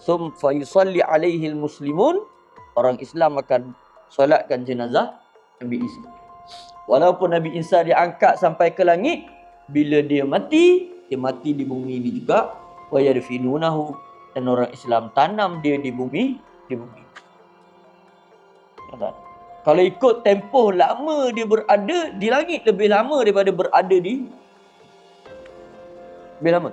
Fa yusalli alaihi muslimun, orang Islam akan solatkan jenazah Nabi Isa. Walaupun Nabi Isa diangkat sampai ke langit, bila dia mati di bumi ini juga. Wa yarfinunahu, dan orang Islam tanam dia di bumi. Kalau ikut tempoh lama dia berada di langit, lebih lama daripada berada di lebih lama.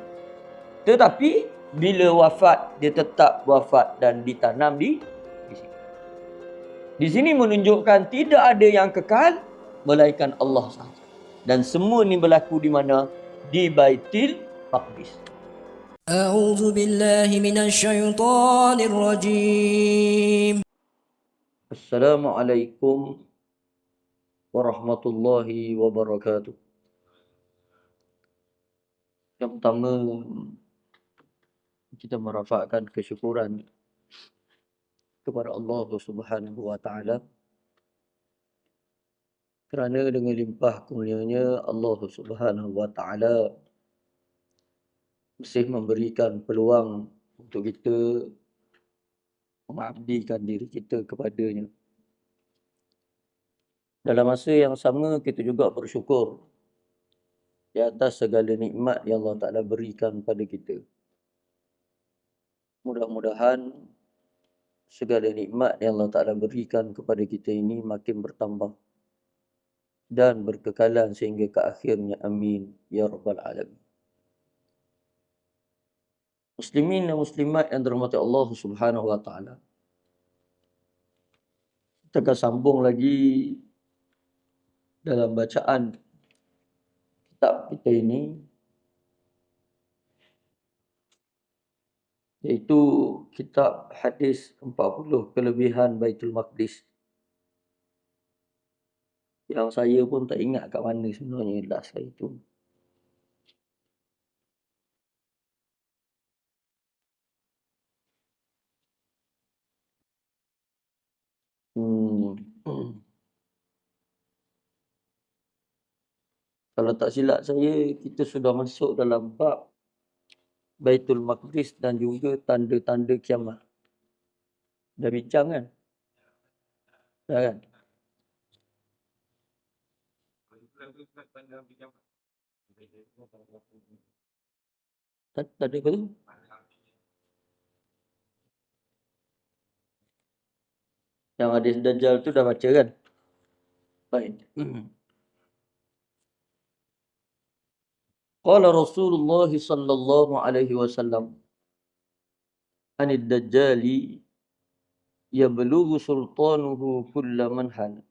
Tetapi bila wafat, dia tetap wafat dan ditanam di sini. Di sini menunjukkan tidak ada yang kekal melainkan Allah sahaja. Dan semua ini berlaku di mana? Di Baitul Maqdis. A'udzu billahi minasyaitonir rajim. Assalamualaikum warahmatullahi wabarakatuh. Yang pertama, kita merafakkan kesyukuran kepada Allah Subhanahu wa taala kerana dengan limpah kurnianya Allah Subhanahu wa taala masih memberikan peluang untuk kita mengabdikan diri kita kepadanya. Dalam masa yang sama, kita juga bersyukur di atas segala nikmat yang Allah Ta'ala berikan pada kita. Mudah-mudahan segala nikmat yang Allah Ta'ala berikan kepada kita ini makin bertambah dan berkekalan sehingga ke akhirnya. Amin. Ya Rabbal Alamin. Muslimin dan muslimat yang dirahmati Allah Subhanahu wa Ta'ala, kita akan sambung lagi dalam bacaan kitab kita ini, iaitu kitab hadis 40 kelebihan Baitul Maqdis, yang saya pun tak ingat kat mana sebenarnya last kali tu. Kalau tak silap saya, kita sudah masuk dalam bab Baitul Maqdis dan juga tanda-tanda kiamat. Dah bincang kan? Dah kan? Tanda apa tu? Yang hadis Dajjal tu dah baca kan? Baik. Qala Rasulullah sallallahu alaihi wasallam anid dajjali yablughu sultanuhu kulla manhal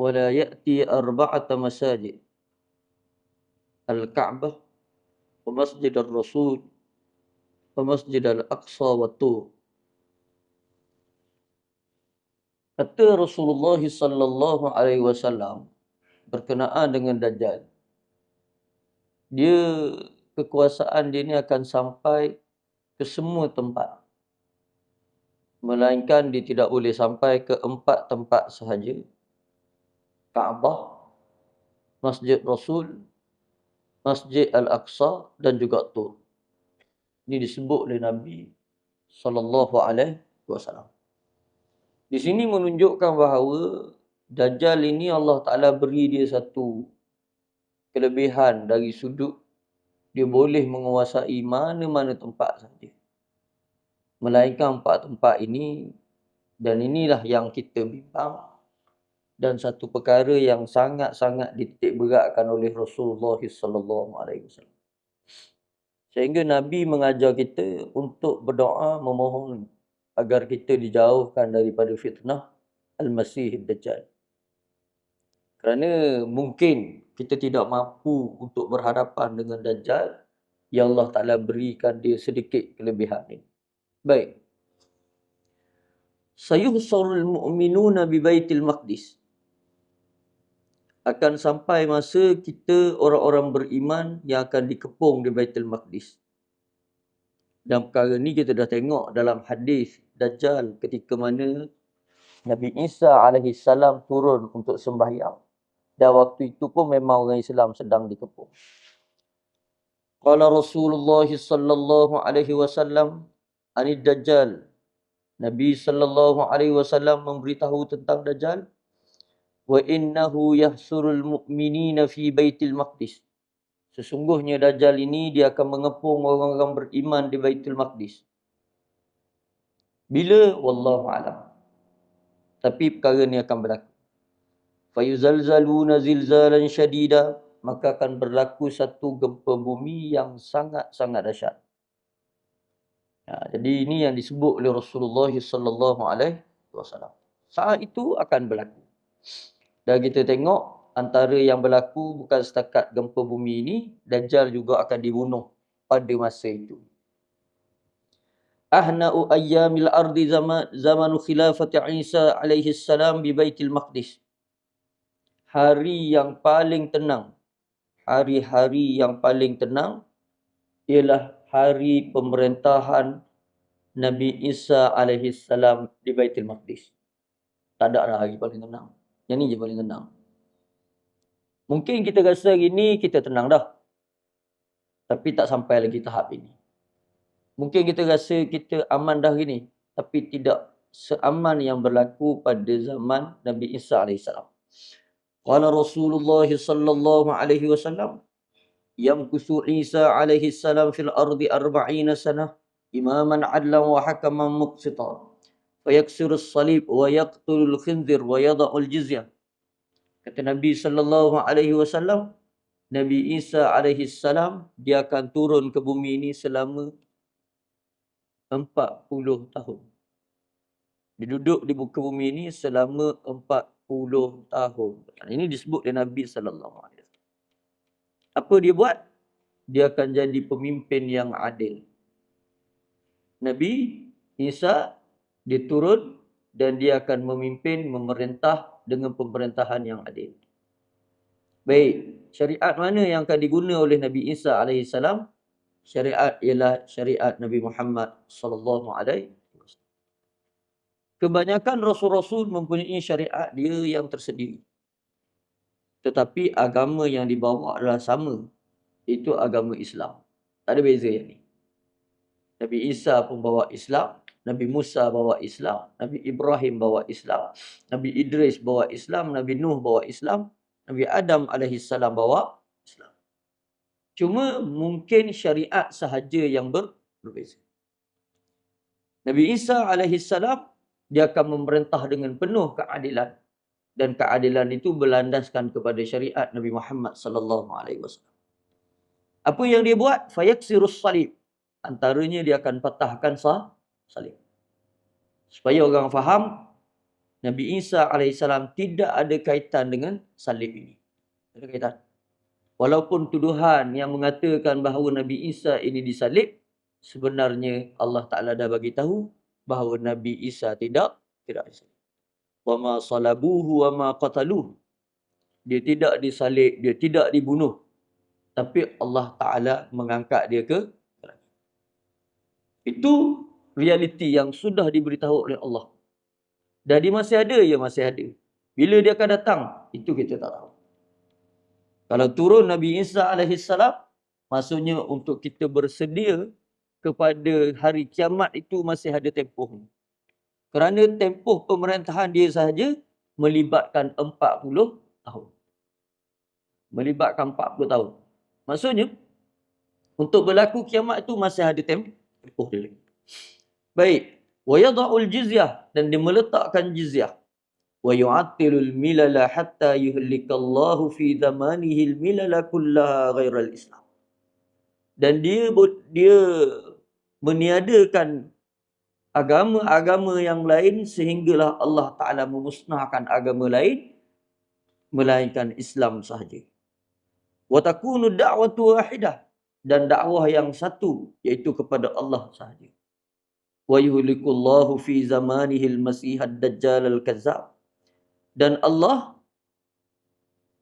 wa la ya'ti arba'ata masajid al-Ka'bah wa Masjid al-Rasul wa Masjid al-Aqsa wa Tur. Kata Rasulullah sallallahu alaihi wasallam berkenaan dengan Dajjal, dia kekuasaan dia ni akan sampai ke semua tempat, melainkan dia tidak boleh sampai ke 4 tempat sahaja: Kaabah, Masjid Rasul, Masjid Al-Aqsa dan juga Tur. Ini disebut oleh Nabi sallallahu alaihi wasallam. Di sini menunjukkan bahawa Dajjal ini Allah Ta'ala beri dia satu kelebihan dari sudut dia boleh menguasai mana-mana tempat saja, melainkan 4 tempat ini. Dan inilah yang kita bimbang, dan satu perkara yang sangat-sangat dititik beratkan oleh Rasulullah sallallahu alaihi wasallam, sehingga Nabi mengajar kita untuk berdoa memohon agar kita dijauhkan daripada fitnah Al-Masih Dajjal. Kerana mungkin kita tidak mampu untuk berhadapan dengan Dajjal yang Allah Ta'ala berikan dia sedikit kelebihan ini. Baik. Sayuhsarul mu'minuna bi Baitil Maqdis. Akan sampai masa kita orang-orang beriman yang akan dikepung di Baitul Maqdis. Dan perkara ni kita dah tengok dalam hadis Dajjal ketika mana Nabi Isa AS turun untuk sembahyang. Dan waktu itu pun memang orang Islam sedang dikepung. Qala Rasulullah sallallahu alaihi wasallam anid Dajjal. Nabi sallallahu alaihi wasallam memberitahu tentang Dajjal. Wa innahu yahsurul mu'minina fi Baitul Maqdis. Sesungguhnya Dajjal ini dia akan mengepung orang-orang beriman di Baitul Maqdis. Bila? Wallahu a'lam. Tapi perkara ni akan berlaku. Fayuzalzaluna zilzalan syadida, maka akan berlaku satu gempa bumi yang sangat-sangat dahsyat. Jadi ini yang disebut oleh Rasulullah sallallahu alaihi wasallam. Saat itu akan berlaku. Dan kita tengok antara yang berlaku bukan setakat gempa bumi ini, Dajjal juga akan dibunuh pada masa itu. Ahna'u ayyamil ardi zamanu khilafati Isa alaihi salam di Baitul Maqdis. Hari yang paling tenang, hari-hari yang paling tenang ialah hari pemerintahan Nabi Isa alaihi salam di Baitul Maqdis. Tak ada lah hari paling tenang. Yang ni je paling tenang. Mungkin kita rasa hari ni kita tenang dah. Tapi tak sampai lagi tahap ini. Mungkin kita rasa kita aman dah hari ni. Tapi tidak seaman yang berlaku pada zaman Nabi Isa alaihi salam. Qala Rasulullah sallallahu alaihi wasallam, yamkusu Isa alaihi salam fil ardi 40 sanah imaman adlan wa hakaman muqsita fayaksiru as-salib wa yaqtulul khinzir wa yada'ul jizyah. Kata Nabi sallallahu alaihi wasallam, Nabi Isa alaihi salam dia akan turun ke bumi ini selama 40 tahun. Dia duduk di muka bumi ini selama 40 tahun. Ini disebut oleh Nabi sallallahu alaihi wasallam. Apa dia buat? Dia akan jadi pemimpin yang adil. Nabi Isa dia turun dan dia akan memimpin, memerintah dengan pemerintahan yang adil. Baik, syariat mana yang akan diguna oleh Nabi Isa alaihi salam? Syariat ialah syariat Nabi Muhammad sallallahu alaihi wasallam. Kebanyakan rasul-rasul mempunyai syariat dia yang tersendiri. Tetapi agama yang dibawa adalah sama. Itu agama Islam. Tak ada beza yang ni. Nabi Isa pun bawa Islam, Nabi Musa bawa Islam, Nabi Ibrahim bawa Islam, Nabi Idris bawa Islam, Nabi Nuh bawa Islam, Nabi Adam alaihi salam bawa Islam. Cuma mungkin syariat sahaja yang berbeza. Nabi Isa alaihi salam dia akan memerintah dengan penuh keadilan, dan keadilan itu berlandaskan kepada syariat Nabi Muhammad sallallahu alaihi wasallam. Apa yang dia buat? Fayaksirus salib. Antaranya dia akan patahkan salib. Supaya orang faham, Nabi Isa AS tidak ada kaitan dengan salib ini. Tak ada kaitan. Walaupun tuduhan yang mengatakan bahawa Nabi Isa ini disalib, sebenarnya Allah Ta'ala dah bagi tahu bahawa Nabi Isa tidak disalib. Wa ma salabuhu wa ma qataluhu. Dia tidak disalib, dia tidak dibunuh. Tapi Allah Ta'ala mengangkat dia ke langit. Itu realiti yang sudah diberitahu oleh Allah. Dan dia masih ada, ya masih ada. Bila dia akan datang, itu kita tak tahu. Kalau turun Nabi Isa AS, maksudnya untuk kita bersedia kepada hari kiamat itu masih ada tempoh. Kerana tempoh pemerintahan dia sahaja melibatkan 40 tahun. Melibatkan 40 tahun. Maksudnya, untuk berlaku kiamat itu masih ada tempoh dia lagi. Baik. Wa yada'ul jizyah, dan dia meletakkan jizyah. Wa yu'attilul milala hatta yuhlikallahu fi zamanihil milala kullaha ghairal Islam. Dan dia meniadakan agama-agama yang lain sehinggalah Allah Ta'ala memusnahkan agama lain melainkan Islam sahaja. Wa takunu da'watu wahidah, dan dakwah yang satu iaitu kepada Allah sahaja. Wa yuhlikullahu fi zamanihil masihad dajjal al-kazzab, dan Allah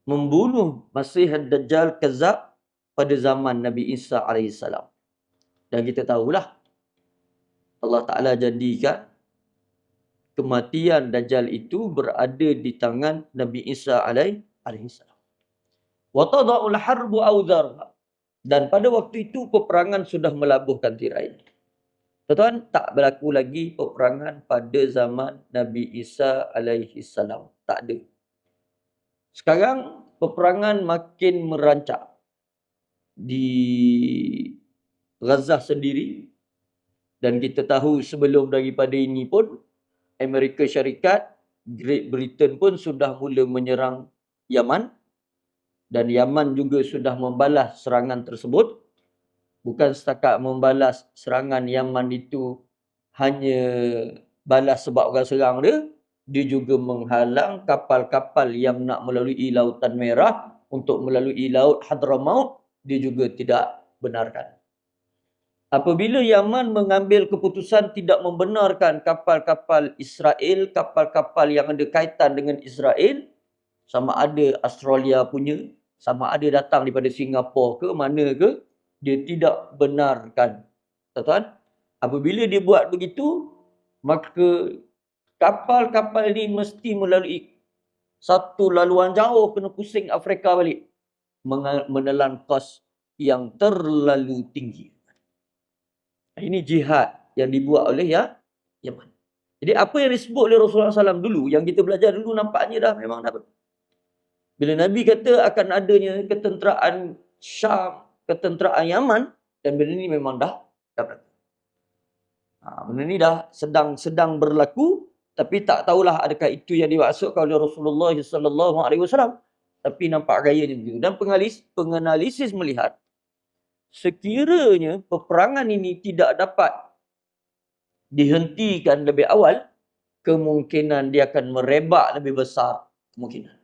membunuh Masih Dajjal Kazzab pada zaman Nabi Isa AS. Dan kita tahulah Allah Ta'ala jadikan kematian Dajjal itu berada di tangan Nabi Isa AS. Wa tada'ul harbu awdharha, Dan pada waktu itu peperangan sudah melabuhkan tirai. Tuan-tuan, tak berlaku lagi peperangan pada zaman Nabi Isa alaihi salam. Tak ada. Sekarang peperangan makin merancak di Gaza sendiri, dan kita tahu sebelum daripada ini pun Amerika Syarikat, Great Britain pun sudah mula menyerang Yaman, dan Yaman juga sudah membalas serangan tersebut. Bukan setakat membalas serangan Yaman itu hanya balas sebab orang serang dia juga menghalang kapal-kapal yang nak melalui Lautan Merah untuk melalui Laut Hadramaut, dia juga tidak benarkan. Apabila Yaman mengambil keputusan tidak membenarkan kapal-kapal Israel, kapal-kapal yang ada kaitan dengan Israel, sama ada Australia punya, sama ada datang daripada Singapura ke mana ke, dia tidak benarkan. Tuan-tuan, apabila dia buat begitu, maka kapal-kapal ini mesti melalui satu laluan jauh, kena pusing Afrika balik, menelan kos yang terlalu tinggi. Ini jihad yang dibuat oleh Yaman. Jadi apa yang disebut oleh Rasulullah SAW dulu, yang kita belajar dulu, nampaknya dah memang dah. Bila Nabi kata akan adanya ketenteraan Syam, ketenteraan Yaman, dan benda ni memang dah berlaku. Benda ni dah sedang berlaku, tapi tak tahulah adakah itu yang dimaksudkan oleh Rasulullah SAW. Tapi nampak gayanya begitu. Dan penganalisis melihat, sekiranya peperangan ini tidak dapat dihentikan lebih awal, kemungkinan dia akan merebak lebih besar kemungkinan.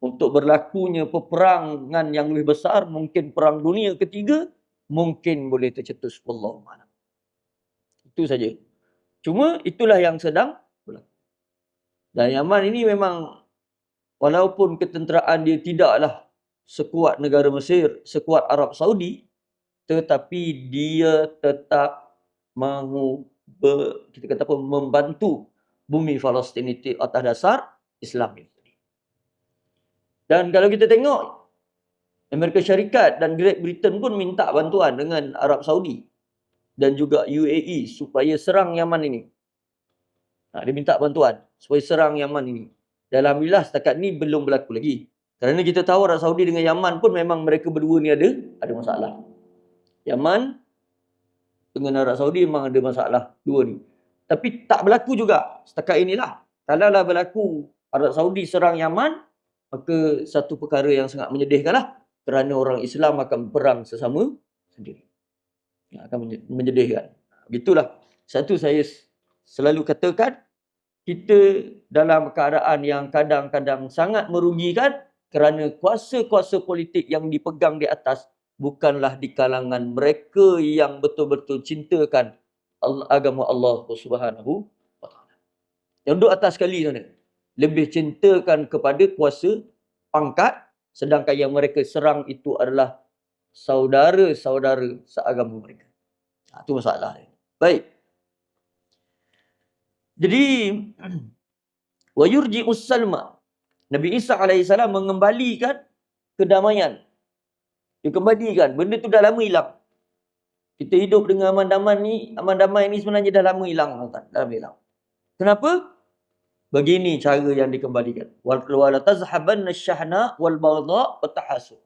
Untuk berlakunya peperangan yang lebih besar, mungkin perang dunia ketiga, mungkin boleh tercetus. Wallahu a'lam. Itu saja. Cuma itulah yang sedang berlaku. Dan Yaman ini memang, walaupun ketenteraan dia tidaklah sekuat negara Mesir, sekuat Arab Saudi, tetapi dia tetap mahu kita kata apa, membantu bumi Palestin itu atas dasar Islam ini. Dan kalau kita tengok, Amerika Syarikat dan Great Britain pun minta bantuan dengan Arab Saudi dan juga UAE supaya serang Yaman ini. Dia minta bantuan supaya serang Yaman ini. Dan alhamdulillah setakat ni belum berlaku lagi. Kerana kita tahu Arab Saudi dengan Yaman pun memang mereka berdua ni ada masalah. Yaman dengan Arab Saudi memang ada masalah dua ni. Tapi tak berlaku juga setakat inilah. Kalaulah berlaku Arab Saudi serang Yaman, maka satu perkara yang sangat menyedihkanlah, kerana orang Islam akan perang sesama sendiri. Akan menyedihkan. Begitulah. Satu saya selalu katakan, kita dalam keadaan yang kadang-kadang sangat merugikan kerana kuasa-kuasa politik yang dipegang di atas bukanlah di kalangan mereka yang betul-betul cintakan agama Allah Subhanahu wa taala. Yang duduk atas sekali sana, lebih cintakan kepada kuasa pangkat, sedangkan yang mereka serang itu adalah saudara-saudara seagama mereka. Itu masalah dia. Baik. Jadi wa yurji'us salma. Nabi Isa AS mengembalikan kedamaian. Dia kembalikan. Benda tu dah lama hilang. Kita hidup dengan aman damai ni sebenarnya dah lama hilang. Dah lama hilang. Kenapa? Begini cara yang dikembalikan. Wala tazhabanna syahna wal baghdha fatahasu.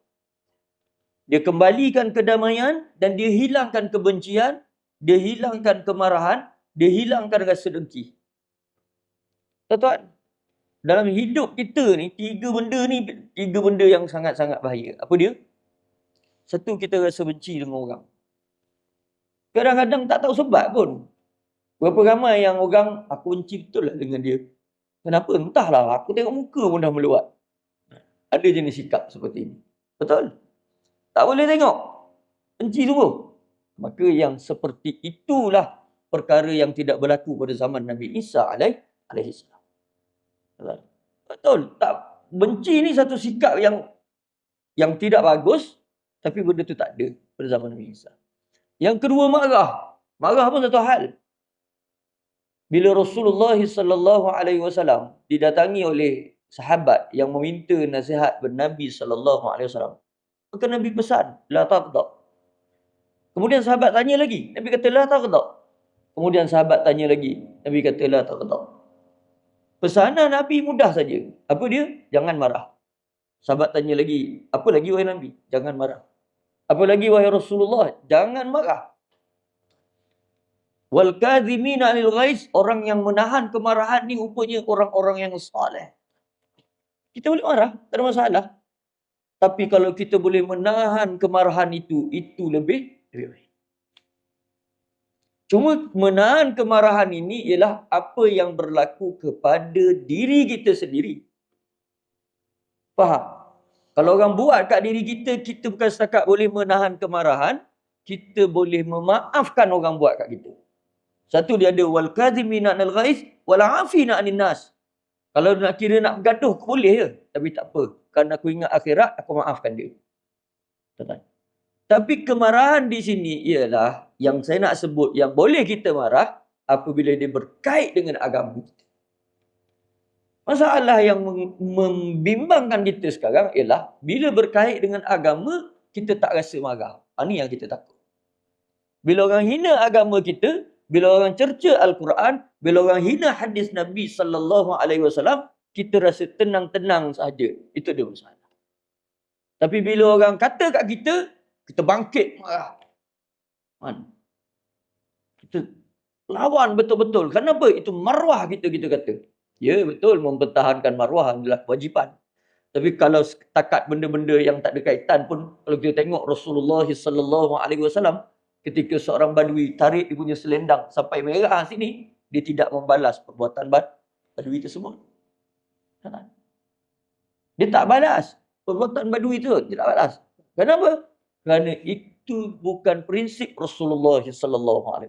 Dia kembalikan kedamaian dan dia hilangkan kebencian, dia hilangkan kemarahan, dia hilangkan rasa dengki. Tuan-tuan, dalam hidup kita ni, tiga benda yang sangat-sangat bahaya. Apa dia? Satu, kita rasa benci dengan orang. Kadang-kadang tak tahu sebab pun. Berapa ramai yang orang, aku benci betul lah dengan dia. Kenapa? Entahlah, aku tengok muka pun dah meluat. Ada jenis sikap seperti ini. Betul? Tak boleh tengok. Benci semua. Maka yang seperti itulah perkara yang tidak berlaku pada zaman Nabi Isa alaihi salam. Betul? Tak, benci ni satu sikap yang tidak bagus, tapi benda tu tak ada pada zaman Nabi Isa. Yang kedua, marah. Marah pun satu hal. Bila Rasulullah SAW didatangi oleh sahabat yang meminta nasihat Nabi SAW, Maka Nabi pesan, la taghdab. Kemudian sahabat tanya lagi, Nabi kata la taghdab. Kemudian sahabat tanya lagi, Nabi kata la taghdab. Pesanan Nabi mudah saja. Apa dia? Jangan marah. Sahabat tanya lagi, apa lagi wahai Nabi? Jangan marah. Apa lagi wahai Rasulullah? Jangan marah. Wal kadhimina 'anil ghaiz, orang yang menahan kemarahan ni rupanya orang-orang yang soleh. Kita boleh marah, tak ada masalah. Tapi kalau kita boleh menahan kemarahan itu lebih baik. Cuma menahan kemarahan ini ialah apa yang berlaku kepada diri kita sendiri. Faham? Kalau orang buat kat diri kita, kita bukan setakat boleh menahan kemarahan, kita boleh memaafkan orang buat kat kita. Satu dia ada wal kadhimina 'anil ghaiz wal 'afina 'anil nas. Kalau nak kira nak bergaduh, boleh je. Tapi tak apa. Kerana aku ingat akhirat, aku maafkan dia. Tuan-tuan. Tapi kemarahan di sini ialah yang saya nak sebut, yang boleh kita marah apabila dia berkait dengan agama kita. Masalah yang membimbangkan kita sekarang ialah bila berkait dengan agama, kita tak rasa marah. Ini yang kita takut. Bila orang hina agama kita, bila orang cerca Al-Quran, bila orang hina hadis Nabi SAW, kita rasa tenang-tenang sahaja. Itu dia masalah. Tapi bila orang kata kat kita, kita bangkit marah. Kita lawan betul-betul. Kenapa? Itu maruah kita kata. Ya, betul, mempertahankan maruah adalah kewajipan. Tapi kalau setakat benda-benda yang tak ada kaitan pun, kalau kita tengok Rasulullah SAW, ketika seorang badui tarik dia punya selendang sampai merah sini, dia tidak membalas perbuatan badui tersebut. Dia tak balas perbuatan badui itu, tidak balas. Kenapa? Kerana itu bukan prinsip Rasulullah SAW.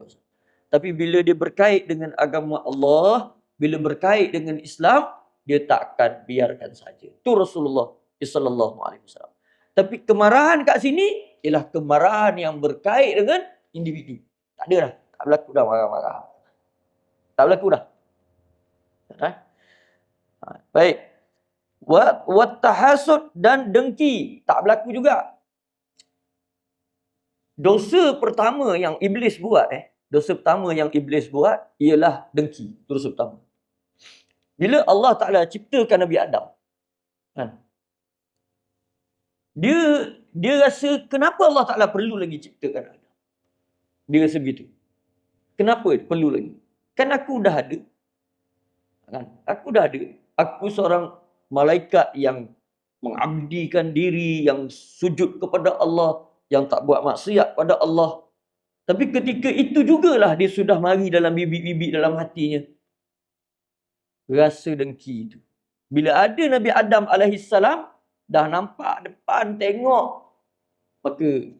Tapi bila dia berkait dengan agama Allah, bila berkait dengan Islam, dia tak akan biarkan saja. Itu Rasulullah SAW. Tapi kemarahan kat sini ialah kemarahan yang berkait dengan individu. Tak ada dah. Tak berlaku dah marah-marah. Tak berlaku dah. Baik. Wat tahasud dan dengki. Tak berlaku juga. Dosa pertama yang Iblis buat, ialah dengki. Dosa pertama. Bila Allah Ta'ala ciptakan Nabi Adam, dia rasa, kenapa Allah Ta'ala perlu lagi ciptakan Adam? Dia rasa begitu. Kenapa perlu lagi? Kan aku dah ada. Aku seorang malaikat yang mengabdikan diri, yang sujud kepada Allah, yang tak buat maksiat pada Allah. Tapi ketika itu jugalah dia sudah mari dalam bibit-bibit dalam hatinya rasa dengki itu. Bila ada Nabi Adam alaihissalam, dah nampak depan tengok, maka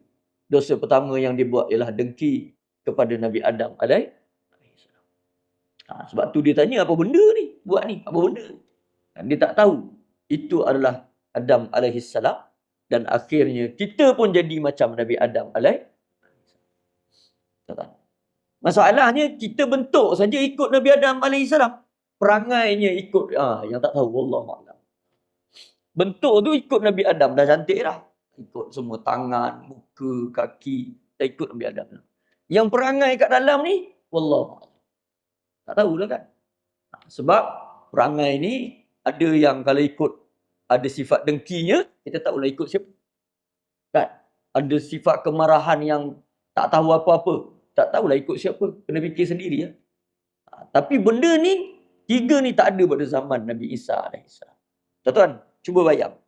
dosa pertama yang dia buat ialah dengki kepada Nabi Adam alaihissalam. Sebab tu dia tanya, apa benda ni? Buat ni, apa benda? Dan dia tak tahu itu adalah Adam alaihissalam, dan akhirnya kita pun jadi macam Nabi Adam alaihissalam. Masalahnya kita bentuk saja ikut Nabi Adam alaihissalam. Perangainya ikut yang tak tahu, wallahualam. Bentuk tu ikut Nabi Adam, dah cantik dah. Ikut semua tangan, muka, kaki, dah ikut Nabi Adam. Yang perangai kat dalam ni, wallahualam. Tak tahulah kan. Sebab perangai ni ada yang kalau ikut ada sifat dengkinya, kita tahulah ikut siapa. Kan? Ada sifat kemarahan yang tak tahu apa-apa, tak tahulah ikut siapa. Kena fikir sendiri ya. Tapi benda ni, tiga ni tak ada pada zaman Nabi Isa alaihissalam. Tuan-tuan, cuba bayang.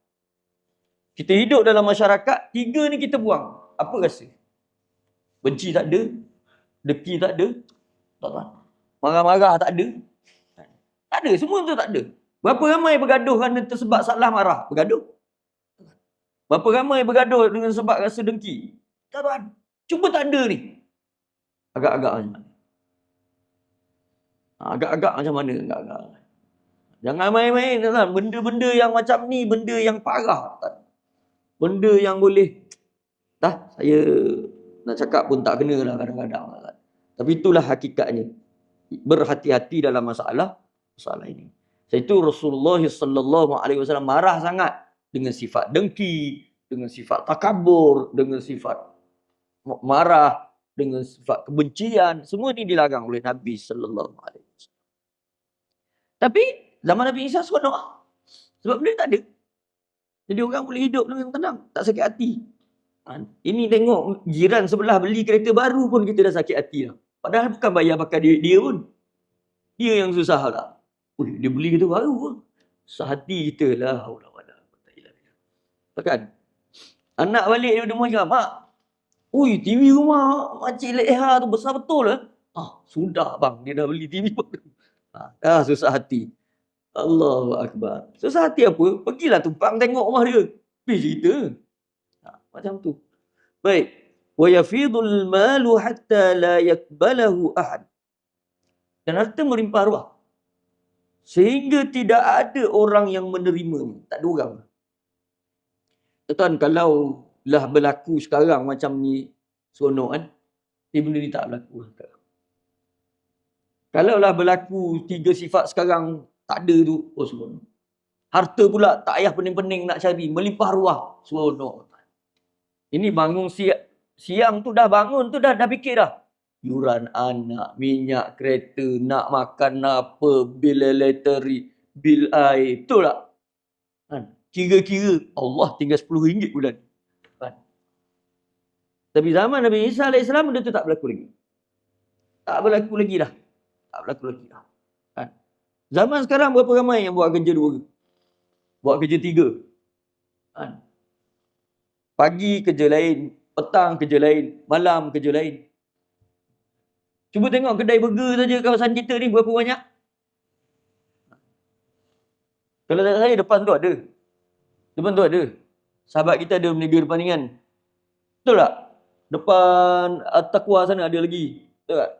Kita hidup dalam masyarakat, tiga ni kita buang. Apa rasa? Benci tak ada, dengki tak ada, tuan-tuan. Marah-marah tak ada. Tak ada, semua tu tak ada. Berapa ramai bergaduh kerana tersebab salah marah? Bergaduh. Berapa ramai bergaduh dengan sebab rasa dengki? Tuan-tuan, cuba tak ada ni. Agak-agak macam mana? Agak-agak macam mana? Agak-agak. Jangan main-main, tuan. Benda-benda yang macam ni, benda yang parah. Tuan. Benda yang boleh, saya nak cakap pun tak kena lah kadang-kadang. Tuan. Tapi itulah hakikatnya. Berhati-hati dalam masalah ini. Itu Rasulullah SAW marah sangat dengan sifat dengki, dengan sifat takabur, dengan sifat marah, dengan sifat kebencian, semua ini dilarang oleh Nabi sallallahu alaihi wasallam. Tapi zaman Nabi Isa seronok. Sebab benda tak ada. Jadi orang boleh hidup dengan tenang, tak sakit hati. Ini tengok jiran sebelah beli kereta baru pun kita dah sakit hati dah. Padahal bukan bayar pakai duit dia pun. Dia yang susah lah. Dia beli kereta baru pun. Sehati kita lah. Kan? Anak balik dia rumah cakap, mak, ui, TV rumah Makcik Leha tu besar betul lah. Sudah bang, dia dah beli TV baru. Susah hati. Allahu Akbar. Susah hati apa? Pergilah tumpang tengok rumah dia. Pergi cerita. Macam tu. Baik. Wa yafidul malu hatta la yakbalahu ahad. Dan harta melimpah ruah. Sehingga tidak ada orang yang menerimanya. Tak ada orang. Tuan, kalau lah berlaku sekarang macam ni, seronok kan? Benda ni tak berlaku sekarang. Kalau lah berlaku 3 sifat sekarang tak ada tu, seronok. Harta pula tak payah pening-pening nak cari, melimpah ruah, seronok. Ini bangun siang tu dah bangun tu dah fikir dah. Yuran anak, minyak kereta, nak makan apa, bil elektrik, bil air, betul tak? Kira-kira Allah tinggal RM10 bulan. Tapi zaman Nabi Isa AS benda tu tak berlaku lagi. Tak berlaku lagi dah. Tak berlaku lagi dah. Zaman sekarang berapa ramai yang buat kerja 2? Buat kerja 3. Pagi kerja lain, petang kerja lain, malam kerja lain. Cuba tengok kedai burger saja kawasan kita ni berapa banyak. Kalau tak saya depan tu ada. Depan tu ada. Sahabat kita ada berniaga depan ni kan. Betul tak? Depan At-Taqwa sana ada lagi. Betul tak?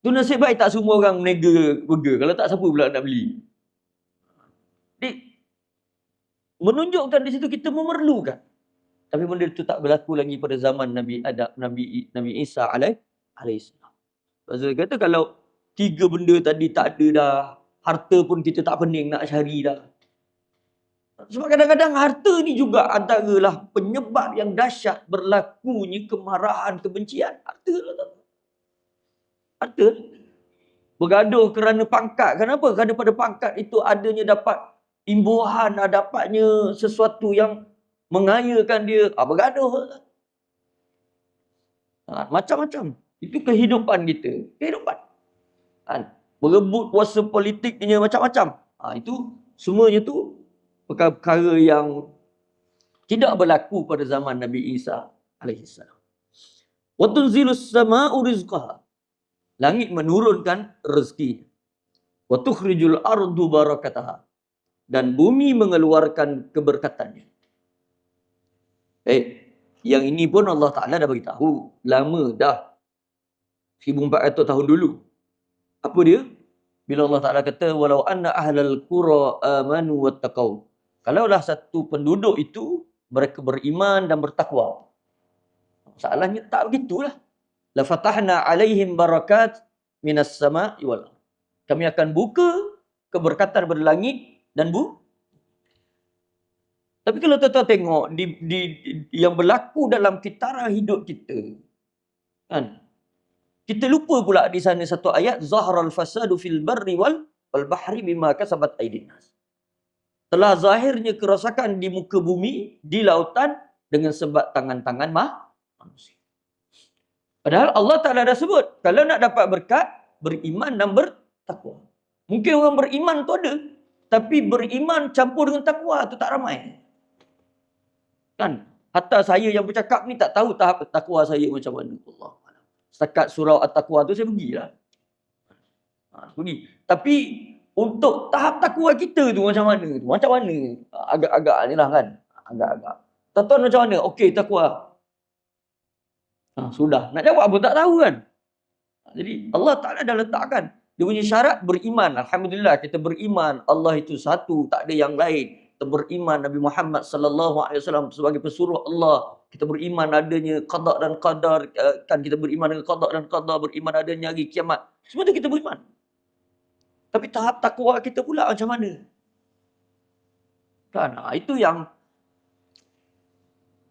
Tu nasib baik tak semua orang berniaga burger. Kalau tak, siapa pula nak beli? Jadi, menunjukkan di situ kita memerlukan. Tapi benda itu tak berlaku lagi pada zaman Nabi Isa alaihissalam. Pasal kata kalau 3 benda tadi tak ada dah, harta pun kita tak pening nak cari dah. Sebab kadang-kadang harta ni juga antaralah penyebab yang dahsyat berlakunya kemarahan, kebencian. Harta lah. Harta. Bergaduh kerana pangkat. Kenapa? Kerana pada pangkat itu adanya dapat imbuhan, dapatnya sesuatu yang mengayakan dia. Bergaduh. Macam-macam. Itu kehidupan kita. Kehidupan. Berebut kuasa politiknya macam-macam. Itu semuanya tu perkara yang tidak berlaku pada zaman Nabi Isa alaihissalam. Wa tunzilus sama'u rizqaha. Langit menurunkan rezeki. Wa tukhrijul ardu barakataha. Dan bumi mengeluarkan keberkatannya. Yang ini pun Allah Ta'ala dah beritahu. Lama dah. 1400 tahun dulu. Apa dia? Bila Allah Ta'ala kata, walau anna ahlal qura amanu wattaqau. Kalaulah satu penduduk itu, mereka beriman dan bertakwa. Masalahnya tak begitulah. La fatahna alaihim barakat minas sama'i wal ardh. Kami akan buka keberkatan dari langit dan bumi. Tapi kalau tuan-tuan tengok yang berlaku dalam kitaran hidup kita, kan? Kita lupa pula di sana satu ayat, zahral fasadu fil barri wal bahri bima kasabat aydin nas. Telah zahirnya kerosakan di muka bumi, di lautan dengan sebab tangan-tangan manusia. Padahal Allah Ta'ala dah sebut, kalau nak dapat berkat, beriman dan bertakwa. Mungkin orang beriman tu ada, tapi beriman campur dengan takwa tu tak ramai. Kan? Hatta saya yang bercakap ni tak tahu tahap takwa saya macam mana. Allah. Setakat surau At-Taqwa tu saya pergilah. Pergi. Tapi untuk tahap takwa kita tu macam mana? Macam mana? Agak-agak ni lah kan. Agak-agak. Tuan-tuan macam mana? Okey, takwa. Sudah. Nak jawab pun tak tahu kan. Jadi Allah Ta'ala dah letakkan. Dia punya syarat beriman. Alhamdulillah kita beriman. Allah itu satu. Tak ada yang lain. Kita beriman Nabi Muhammad sallallahu alaihi wasallam sebagai pesuruh Allah. Kita beriman adanya qada dan qadar, kan kita beriman dengan qada dan qadar, beriman adanya hari kiamat. Semua itu kita beriman. Tapi tahap takwa kita pula macam mana? Kan? Itu yang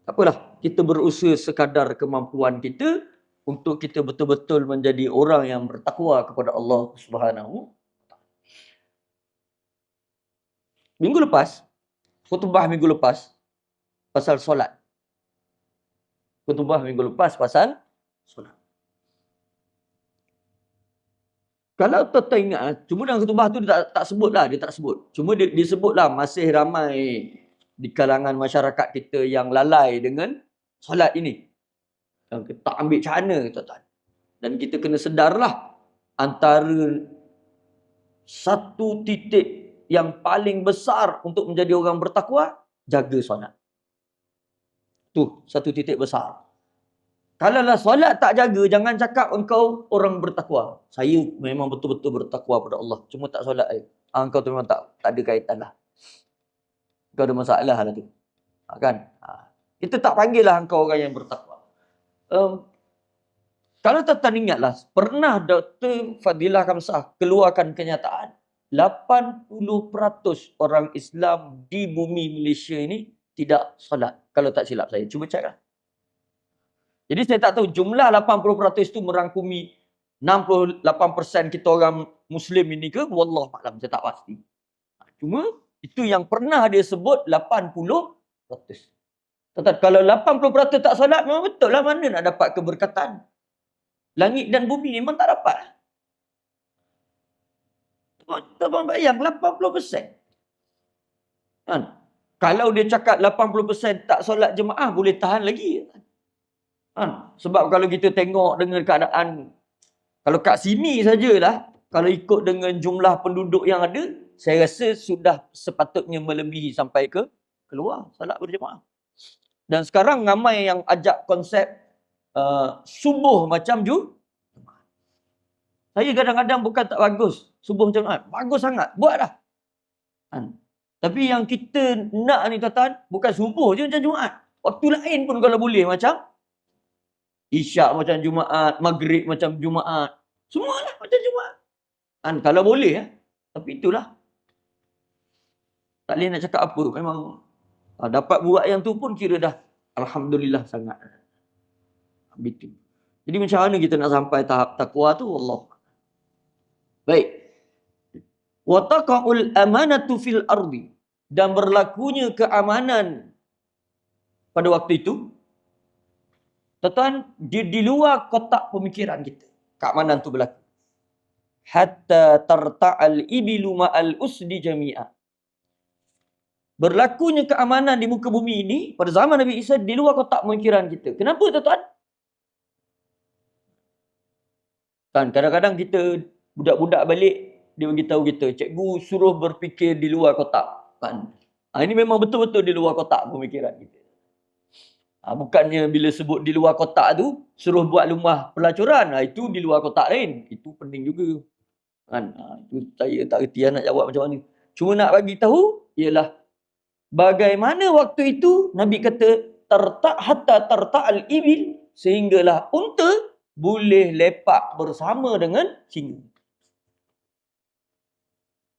Tak apalah, kita berusaha sekadar kemampuan kita untuk kita betul-betul menjadi orang yang bertakwa kepada Allah Subhanahu. Minggu lepas, khutbah minggu lepas pasal solat. Khutbah minggu lepas pasal solat. Kalau tuan-tuan ingat, cuma dalam khutbah tu dia tak sebutlah, dia tak sebut. Cuma dia sebutlah masih ramai di kalangan masyarakat kita yang lalai dengan solat ini. Yang tak ambil cara, tuan-tuan. Dan kita kena sedarlah antara satu titik yang paling besar untuk menjadi orang bertakwa, jaga solat. Tu satu titik besar. Kalaulah solat tak jaga, jangan cakap engkau orang bertakwa. Saya memang betul-betul bertakwa pada Allah, cuma tak solat je. Engkau tu memang tak ada kaitan lah. Kau ada masalah lah tu. Kan? Kita tak panggil lah engkau orang yang bertakwa. Kalau tuan-tuan ingatlah, pernah Dr. Fadilah Kamsah keluarkan kenyataan 80% orang Islam di bumi Malaysia ini tidak solat. Kalau tak silap saya, cuba cek lah. Jadi saya tak tahu jumlah 80% itu merangkumi 68% kita orang Muslim ini ke? Wallah malam, saya tak pasti. Cuma itu yang pernah dia sebut 80%. Tetapi kalau 80% tak solat, memang betul lah, mana nak dapat keberkatan. Langit dan bumi memang tak dapat. Tuan bayang 80%. Kan? Kalau dia cakap 80% tak solat jemaah, boleh tahan lagi. Sebab kalau kita tengok dengan keadaan, kalau kat sini sajalah, kalau ikut dengan jumlah penduduk yang ada, saya rasa sudah sepatutnya melebihi sampai ke keluar salat berjemaah. Dan sekarang ramai yang ajak konsep subuh macam Jumaat. Saya kadang-kadang bukan tak bagus subuh macam Jumaat, bagus sangat, buatlah. Tapi yang kita nak ni tuan-tuan, bukan subuh je macam Jumaat. Waktu lain pun kalau boleh macam Isyak macam Jumaat, Maghrib macam Jumaat. Semualah macam Jumaat. Kalau boleh ya. Tapi itulah. Tak boleh nak cakap apa. Memang dapat buat yang tu pun kira dah alhamdulillah sangat. Begitu. Jadi macam mana kita nak sampai tahap takwa tu? Allah. Baik. Wa taqa'ul amanatu fil ardi. Dan berlakunya keamanan pada waktu itu, tuan-tuan, di luar kotak pemikiran kita. Keamanan tu berlaku. Hatta tarta'al ibilu ma'al usdi jami'ah. Berlakunya keamanan di muka bumi ini pada zaman Nabi Isa di luar kotak pemikiran kita. Kenapa tuan-tuan? Kan kadang-kadang kita budak-budak balik, dia beritahu kita, cikgu suruh berfikir di luar kotak. Kan? Ini memang betul-betul di luar kotak pemikiran kita. Bukannya bila sebut di luar kotak tu, suruh buat rumah pelacuran. Itu di luar kotak lain. Itu pening juga. Kan? Itu saya tak reti nak jawab macam mana. Cuma nak bagi tahu, ialah bagaimana waktu itu, Nabi kata, hatta tarta'al ibil, sehinggalah unta boleh lepak bersama dengan singa.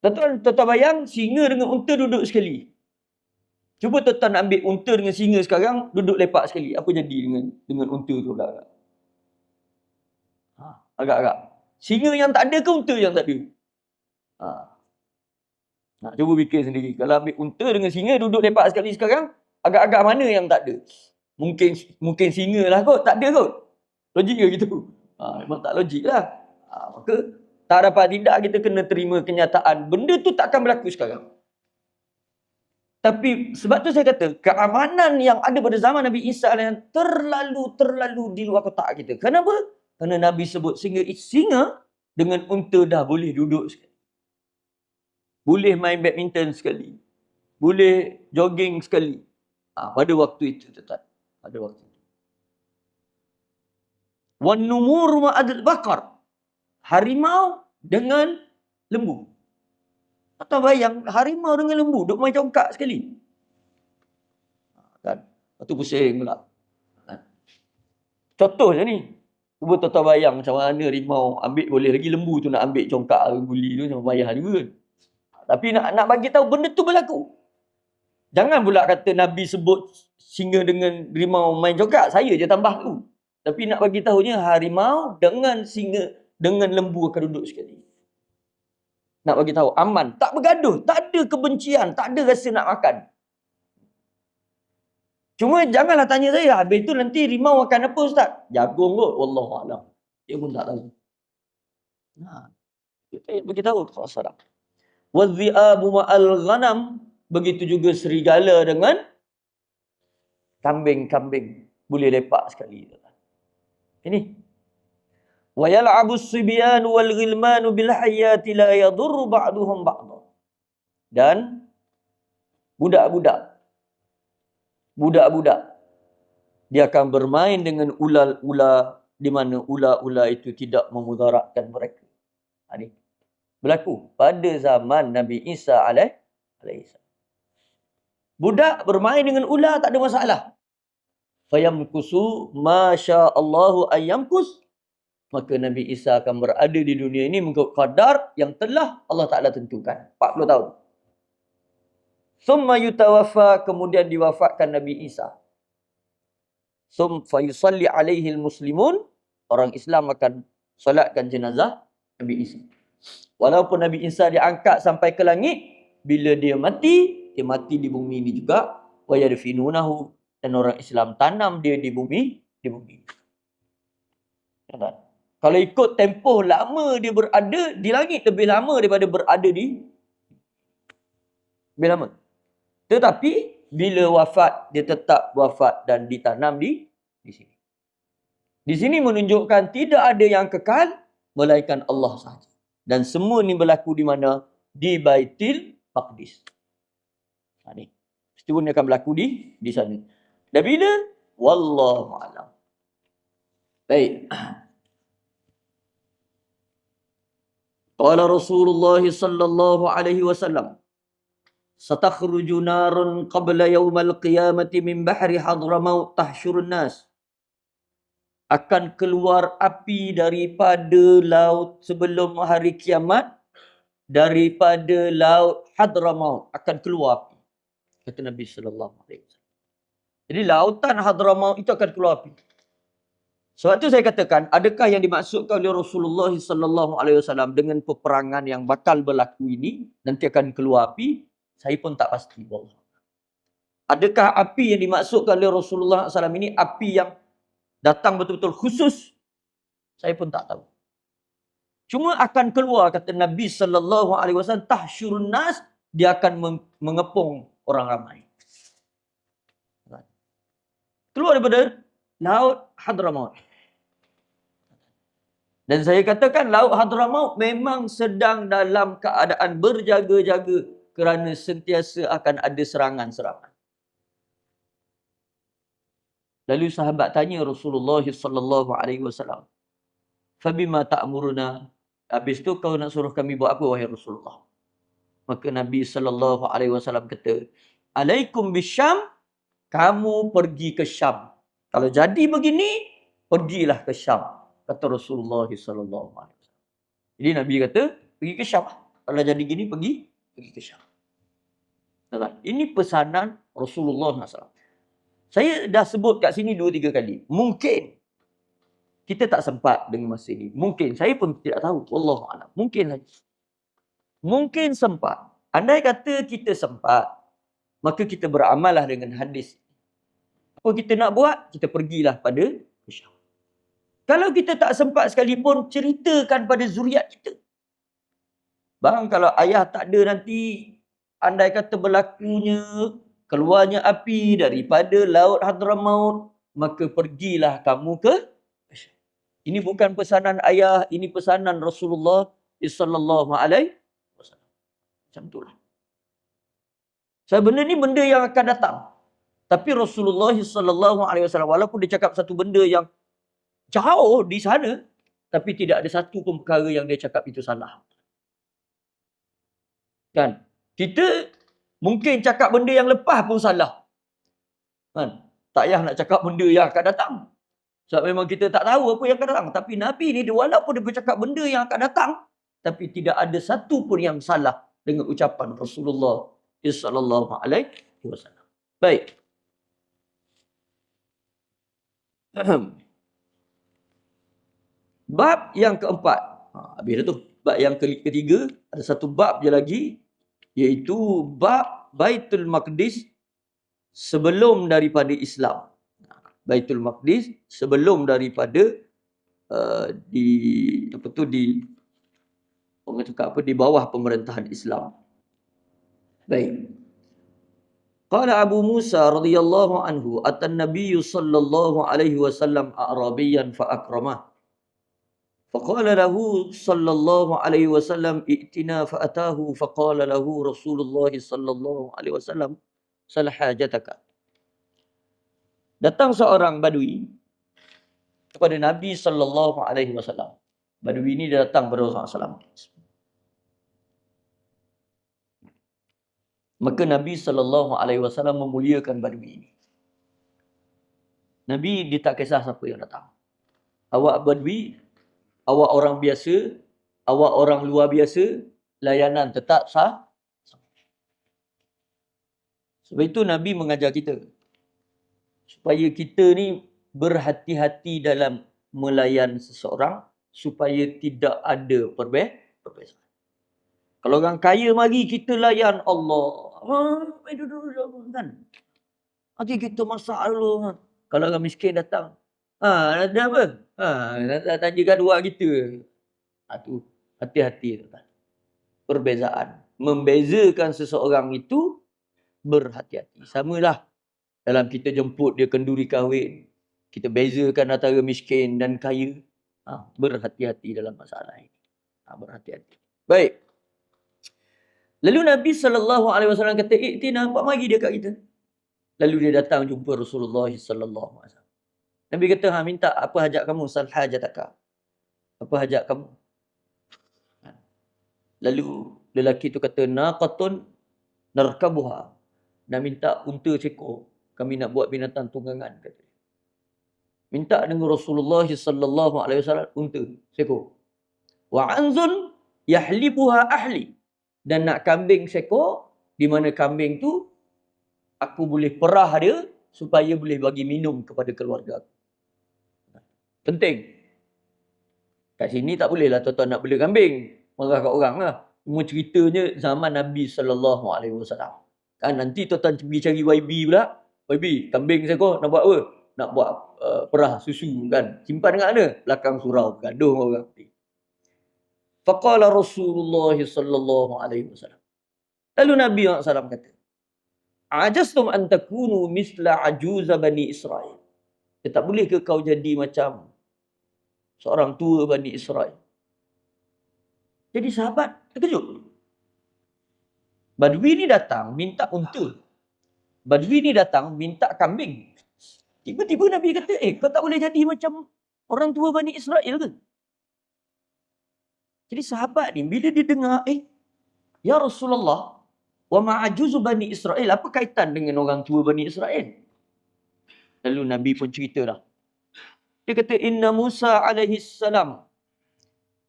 Tuan-tuan bayang, singa dengan unta duduk sekali. Cuba tuan-tuan ambil unta dengan singa sekarang, duduk lepak sekali. Apa jadi dengan unta tu lah? Agak-agak. Singa yang tak ada ke unta yang tak ada? Cuba fikir sendiri. Kalau ambil unta dengan singa duduk lepak sekali sekarang, agak-agak mana yang tak ada? Mungkin singa lah kot. Tak ada kot. Logik ke gitu? Memang tak logik lah. Maka tak dapat tidak kita kena terima kenyataan. Benda tu tak akan berlaku sekarang. Tapi sebab tu saya kata, keamanan yang ada pada zaman Nabi Isa terlalu di luar kotak kita. Kenapa? Kerana Nabi sebut singa dengan unta dah boleh duduk sekali. Boleh main badminton sekali. Boleh jogging sekali. Pada waktu itu tetap. Pada waktu itu. Wan numur ma'adil bakar. Harimau dengan lembu. Atau bayang harimau dengan lembu duk main congkak sekali. Kan? Lepas tu pusing pula. Contohnya ni. Cuba tuan-tuan bayang macam mana harimau ambil, boleh lagi lembu tu nak ambil congkak guli tu macam payah juga kan. Tapi nak bagi tahu benda tu berlaku. Jangan pula kata Nabi sebut singa dengan rimau main cokak, saya je tambah tu. Tapi nak bagi tahunya harimau dengan singa dengan lembu akan duduk sekali. Nak bagi tahu aman, tak bergaduh, tak ada kebencian, tak ada rasa nak makan. Cuma janganlah tanya saya, habis tu nanti rimau akan apa ustaz? Jagung kot, wallahualam. Dia pun tak tahu. Nah, kita bagi tahu Rasulullah. Wadhi'abu ma'al ghanam, begitu juga serigala dengan kambing-kambing boleh lepak sekali. Ini wa yal'abu as-sibyan wal ghilman bil hayati la yadurru ba'duhum ba'dha. Dan budak-budak dia akan bermain dengan ular-ular di mana ular-ular itu tidak memudaratkan mereka. Ini berlaku pada zaman Nabi Isa alaihi salam. Budak bermain dengan ular tak ada masalah. Fayamkusu masyaallahu ayyamkus, maka Nabi Isa akan berada di dunia ini mengikut qadar yang telah Allah Taala tentukan, 40 tahun. Summa yutawaffa, kemudian diwafatkan Nabi Isa. Fa yusalli alaihi almuslimun, orang Islam akan solatkan jenazah Nabi Isa. Walaupun Nabi Isa diangkat sampai ke langit, bila dia mati di bumi ini juga. Wa yadfinunahu, dan orang Islam tanam dia di bumi. Kalau ikut tempoh lama dia berada di langit, lebih lama daripada berada di lebih lama. Tetapi bila wafat, dia tetap wafat dan ditanam di sini. Di sini menunjukkan tidak ada yang kekal melainkan Allah sahaja. Dan semua ni berlaku di mana? Di Baitul Maqdis. Ini peristiwa ni akan berlaku di sana. Dan bila? Wallahu a'lam. Baik. Qala Rasulullah sallallahu alaihi wasallam, satakhruju narun qabla yaumal qiyamati min bahri Hadramaut tahsyurun nas. Akan keluar api daripada laut sebelum hari kiamat, daripada laut Hadramaut akan keluar api, kata Nabi sallallahu alaihi wasallam. Jadi lautan Hadramaut itu akan keluar api. Sebab tu saya katakan, adakah yang dimaksudkan oleh Rasulullah sallallahu alaihi wasallam dengan peperangan yang bakal berlaku ini nanti akan keluar api? Saya pun tak pasti. Adakah api yang dimaksudkan oleh Rasulullah SAW ini api yang datang betul-betul khusus? Saya pun tak tahu. Cuma akan keluar, kata Nabi sallallahu alaihi wasallam, tahsyurun nas, dia akan mengepung orang ramai. Keluar daripada laut Hadramaut. Dan saya katakan laut Hadramaut memang sedang dalam keadaan berjaga-jaga kerana sentiasa akan ada serangan-serangan. Lalu sahabat tanya Rasulullah sallallahu alaihi wasallam, "Fabima ta'muruna?" Habis tu kau nak suruh kami buat apa wahai Rasulullah? Maka Nabi sallallahu alaihi wasallam kata, "Alaikum bisyam." Kamu pergi ke Syam. Kalau jadi begini, pergilah ke Syam, kata Rasulullah sallallahu alaihi wasallam. Jadi Nabi kata, pergi ke Syam. Kalau jadi gini, pergi ke Syam. Ini pesanan Rasulullah SAW. Saya dah sebut kat sini 2-3 kali. Mungkin kita tak sempat dengan masa ini. Mungkin. Saya pun tidak tahu. Wallahualam. Mungkin saja. Mungkin sempat. Andai kata kita sempat, maka kita beramallah dengan hadis. Apa kita nak buat? Kita pergilah pada Syam. Kalau kita tak sempat sekalipun, ceritakan pada zuriat kita. Bang, kalau ayah tak ada nanti, andai kata berlakunya, keluarnya api daripada laut Hadramaut, maka pergilah kamu ke Syam. Ini bukan pesanan ayah, ini pesanan Rasulullah sallallahu alaihi wasallam. Macam itulah. Sebenarnya ni benda yang akan datang. Tapi Rasulullah sallallahu alaihi wasallam walaupun dia cakap satu benda yang jauh di sana, tapi tidak ada satu pun perkara yang dia cakap itu salah. Kan? Kita mungkin cakap benda yang lepas pun salah. Kan? Tak payah nak cakap benda yang akan datang. Sebab memang kita tak tahu apa yang akan datang. Tapi Nabi ni, walaupun dia bercakap benda yang akan datang, tapi tidak ada satu pun yang salah dengan ucapan Rasulullah sallallahu alaihi wasallam. Baik. Bab yang keempat. Habis dah tu. Bab yang ketiga, ada satu bab je lagi, iaitu bab Baitul Maqdis sebelum daripada Islam. Baitul Maqdis sebelum daripada di orang cakap apa, di bawah pemerintahan Islam. Baik. Qala Abu Musa radhiyallahu anhu atan Nabiy sallallahu alaihi wasallam Arabiyan fa akramah. فقال له صلى الله عليه وسلم ائتنا فأتاه فقال له رسول الله صلى الله عليه وسلم سل حاجتك. Datang seorang badui kepada Nabi sallallahu alaihi wasallam. Badui ini dia datang kepada Rasulullah SAW. Maka Nabi sallallahu alaihi wasallam memuliakan badui ini. Nabi dia tak kisah siapa yang datang. Awak badui, awak orang biasa, awak orang luar biasa, layanan tetap sah. Sebab itu Nabi mengajar kita supaya kita ni berhati-hati dalam melayan seseorang supaya tidak ada perbezaan. Kalau orang kaya mari kita layan Allah. Kan? Nanti kita masak dulu. Kalau orang miskin datang, ada apa? Nak tanyakan dua kita. Tu hati-hati. Perbezaan. Membezakan seseorang itu berhati-hati. Samalah dalam kita jemput dia kenduri kahwin. Kita bezakan antara miskin dan kaya. Berhati-hati dalam masalah ini. Berhati-hati. Baik. Lalu Nabi SAW kata, "Iktina, nampak mari dia kat kita." Lalu dia datang jumpa Rasulullah SAW. Nabi kata, minta apa hajat kamu? Sal hajataka. Apa hajat kamu? Lalu lelaki tu kata, naqatun narkabuha. Nak minta unta seekor. Kami nak buat binatang tunggangan. Kata. Minta dengan Rasulullah SAW unta seekor. Wa anzun yahlibuha ahli. Dan nak kambing seekor, di mana kambing tu aku boleh perah dia supaya boleh bagi minum kepada keluarga aku. Penting. Kat sini tak boleh lah tuan-tuan nak bela kambing. Marah kat orang lah. Cuma ceritanya zaman Nabi SAW. Kan nanti tuan-tuan pergi cari YB pula. YB, kambing seekor nak buat apa? Nak buat perah susu kan. Simpan dekat mana? Belakang surau. Gaduh orang. Faqala Rasulullah SAW. Lalu Nabi SAW kata, ajastum an takunu misla ajuza Bani Israel. Tak boleh ke kau jadi macam seorang tua Bani Israel? Jadi sahabat terkejut. Badui ni datang minta unta. Badui ni datang minta kambing. Tiba-tiba Nabi kata, kau tak boleh jadi macam orang tua Bani Israel ke? Jadi sahabat ni bila dia dengar, ya Rasulullah, wa ma'ajuzu Bani Israel, apa kaitan dengan orang tua Bani Israel? Lalu Nabi pun cerita dah. Dia kata, inna Musa alaihi salam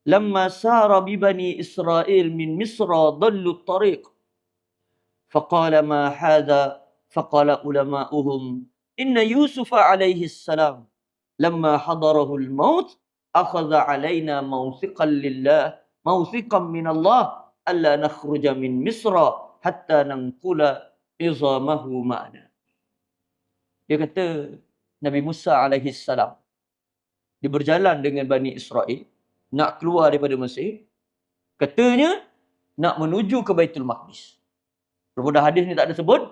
lamma sara bi Bani Israel min Misra dallu tariq. Faqala ma hadha, faqala ulama'uhum, inna Yusuf alaihi salam lamma hadarahu al-maut akhadha alaina mawthiqan lillah, mawthiqan min Allah, alla nakhruja min Misra hatta nanqula izamahu ma'na. Dia kata, Nabi Musa alaihi salam, dia berjalan dengan Bani Israel, nak keluar daripada Mesir. Katanya, nak menuju ke Baitul Maqdis. Walaupun hadis ni tak ada sebut,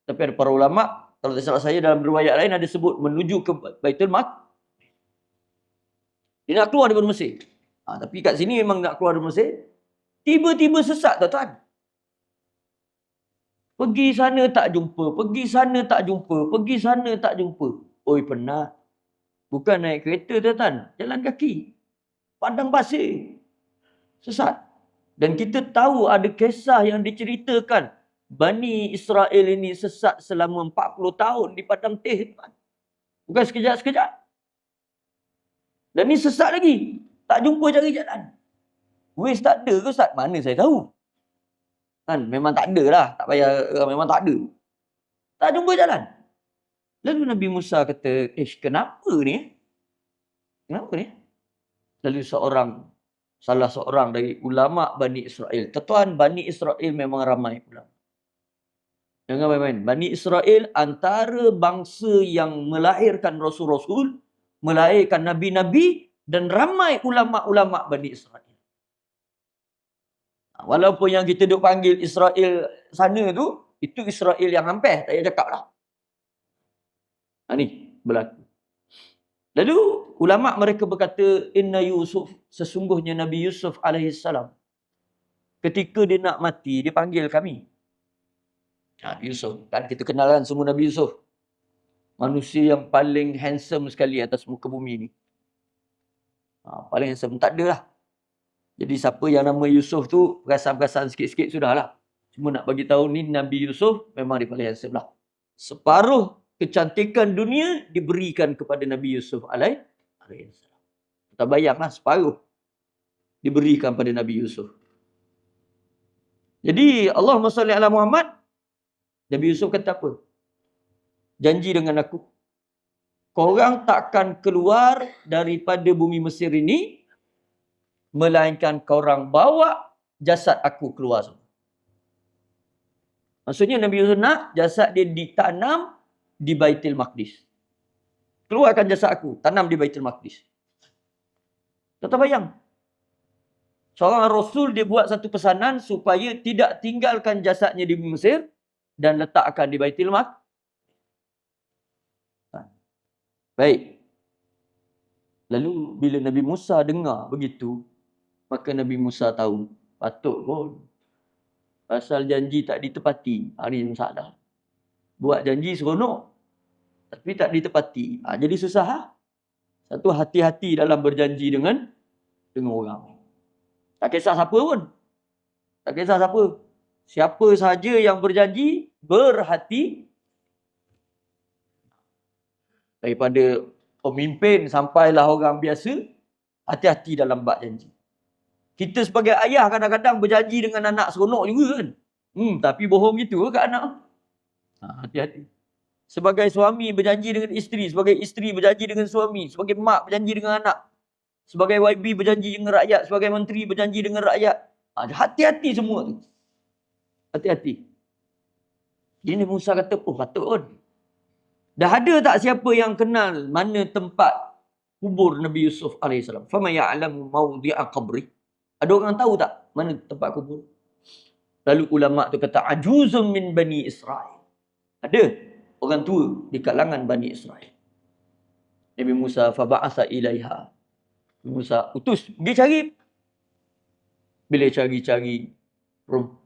tapi ada para ulama, kalau tak salah saya dalam riwayat lain ada sebut menuju ke Baitul Maqdis. Dia nak keluar daripada Mesir. Tapi kat sini memang nak keluar daripada Mesir. Tiba-tiba sesat tuan-tuan. Pergi sana tak jumpa, pergi sana tak jumpa, pergi sana tak jumpa. Oi penat. Bukan naik kereta tuan-tuan, jalan kaki. Padang pasir. Sesat. Dan kita tahu ada kisah yang diceritakan. Bani Israel ini sesat selama 40 tahun di padang teh. Bukan sekejap-sekejap. Dan ni sesat lagi. Tak jumpa cari jalan. Waze tak ada ke Ustaz? Mana saya tahu. Kan memang tak ada lah. Tak payah, memang tak ada. Tak jumpa jalan. Lalu Nabi Musa kata, kenapa ni? Kenapa ni? Lalu salah seorang dari ulama Bani Israel. Tuan, Bani Israel memang ramai ulama. Jangan main-main. Bani Israel antara bangsa yang melahirkan Rasul-Rasul, melahirkan Nabi-Nabi dan ramai ulama-ulama Bani Israel. Walaupun yang kita duk panggil Israel sana tu, itu Israel yang hampir, tak payah cakap lah. Ni berlaku. Lalu ulama mereka berkata, Inna Yusuf, sesungguhnya Nabi Yusuf alaihissalam, ketika dia nak mati, dia panggil kami. Yusuf, kan kita kenalan semua Nabi Yusuf. Manusia yang paling handsome sekali atas muka bumi ni. Paling handsome, tak ada lah. Jadi siapa yang nama Yusuf tu, perasan-perasan sikit-sikit sudahlah. Cuma nak bagi tahu ni Nabi Yusuf memang dia paling handsome lah. Separuh kecantikan dunia diberikan kepada Nabi Yusuf alaihissalam. Kita bayanglah separuh diberikan pada Nabi Yusuf. Jadi Allahumma salli ala Muhammad. Nabi Yusuf kata apa? Janji dengan aku, korang takkan keluar daripada bumi Mesir ini melainkan korang bawa jasad aku keluar semua. Maksudnya Nabi Yusuf nak jasad dia ditanam di Baitul Maqdis. Keluarkan jasad aku, tanam di Baitul Maqdis. Tak bayang. Seorang Rasul dia buat satu pesanan supaya tidak tinggalkan jasadnya di Mesir dan letakkan di Baitul Maqdis. Baik. Lalu bila Nabi Musa dengar begitu, maka Nabi Musa tahu, patut pun. Pasal janji tak ditepati. Ini masalah. Buat janji seronok, tapi tak ditepati. Jadi susah. Satu, hati-hati dalam berjanji dengan orang. Tak kisah siapa pun. Tak kisah siapa. Siapa sahaja yang berjanji, berhati. Daripada pemimpin sampailah orang biasa, hati-hati dalam bab janji. Kita sebagai ayah kadang-kadang berjanji dengan anak seronok juga kan. Tapi bohong gitu kat anak. Hati-hati. Sebagai suami berjanji dengan isteri, sebagai isteri berjanji dengan suami, sebagai mak berjanji dengan anak, sebagai YB berjanji dengan rakyat, sebagai menteri berjanji dengan rakyat. Hati-hati semua tu. Hati-hati. Jadi Musa kata, patut pun. Dah ada tak siapa yang kenal mana tempat kubur Nabi Yusuf alaihissalam? Fama ya'lamu mawdi'a qabri. Ada orang tahu tak mana tempat kubur? Lalu ulama tu kata, ajuzun min Bani Israel. Ada orang tua di kalangan Bani Israel. Nabi Musa faba'asa ilaiha. Musa utus, pergi cari. Bila cari-cari,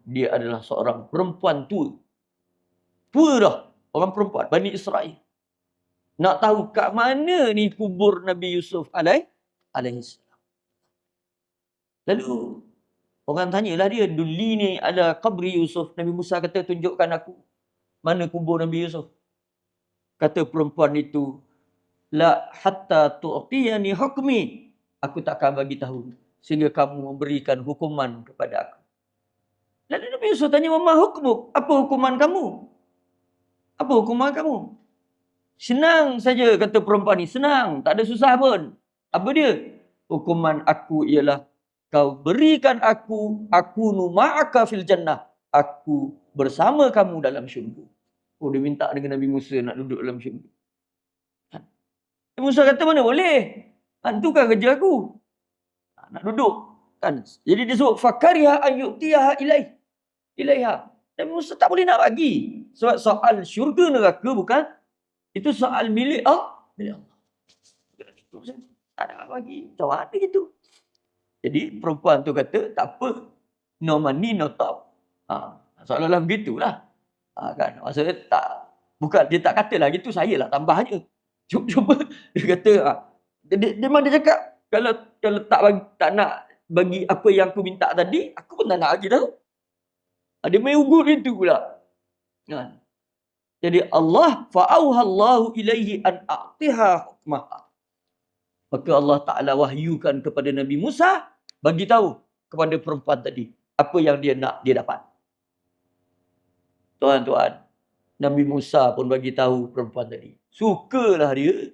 dia adalah seorang perempuan tua. Tua dah, orang perempuan Bani Israel. Nak tahu kat mana ni kubur Nabi Yusuf alaihissalam. Lalu orang tanyalah dia, duli ni ada qabri Yusuf. Nabi Musa kata, tunjukkan aku mana kubur Nabi Yusuf. Kata perempuan itu, la hatta tu'tiyani hukmi. Aku takkan bagi tahu sehingga kamu memberikan hukuman kepada aku. Lalu Nabi Yusuf tanya, "Mama hukmuk? Apa hukuman kamu? Apa hukuman kamu?" Senang saja kata perempuan ni, senang, tak ada susah pun. Apa dia? Hukuman aku ialah kau berikan aku ma'aka fil jannah. Aku bersama kamu dalam syurga. Dia minta dengan Nabi Musa nak duduk dalam syurga. Nabi Musa kata, mana boleh? Itu kan kerja aku. Nak duduk. Kan? Jadi dia sebut, fakariha an yu'tiyaha ilaiha. Nabi Musa tak boleh nak bagi. Sebab soal syurga neraka bukan, itu soal milik Allah. Tak nak bagi. Macam mana gitu? Jadi perempuan tu kata, tak apa. No money, no talk. Seolah-olah begitulah. Kan? Maksudnya tak, bukan, dia tak katalah gitu, saya lah tambahnya. Cuba dia kata, dia memang dia cakap, kalau tak nak bagi apa yang aku minta tadi, aku pun tak nak lagi tahu. Dia main ugut itu pula. Kan? Jadi Allah fa'auhallahu ilaihi an a'tiha hukmaha. Maka Allah Ta'ala wahyukan kepada Nabi Musa, bagi tahu kepada perempuan tadi apa yang dia nak dia dapat. Tuan-tuan, Nabi Musa pun bagi tahu perempuan tadi. Sukalah dia.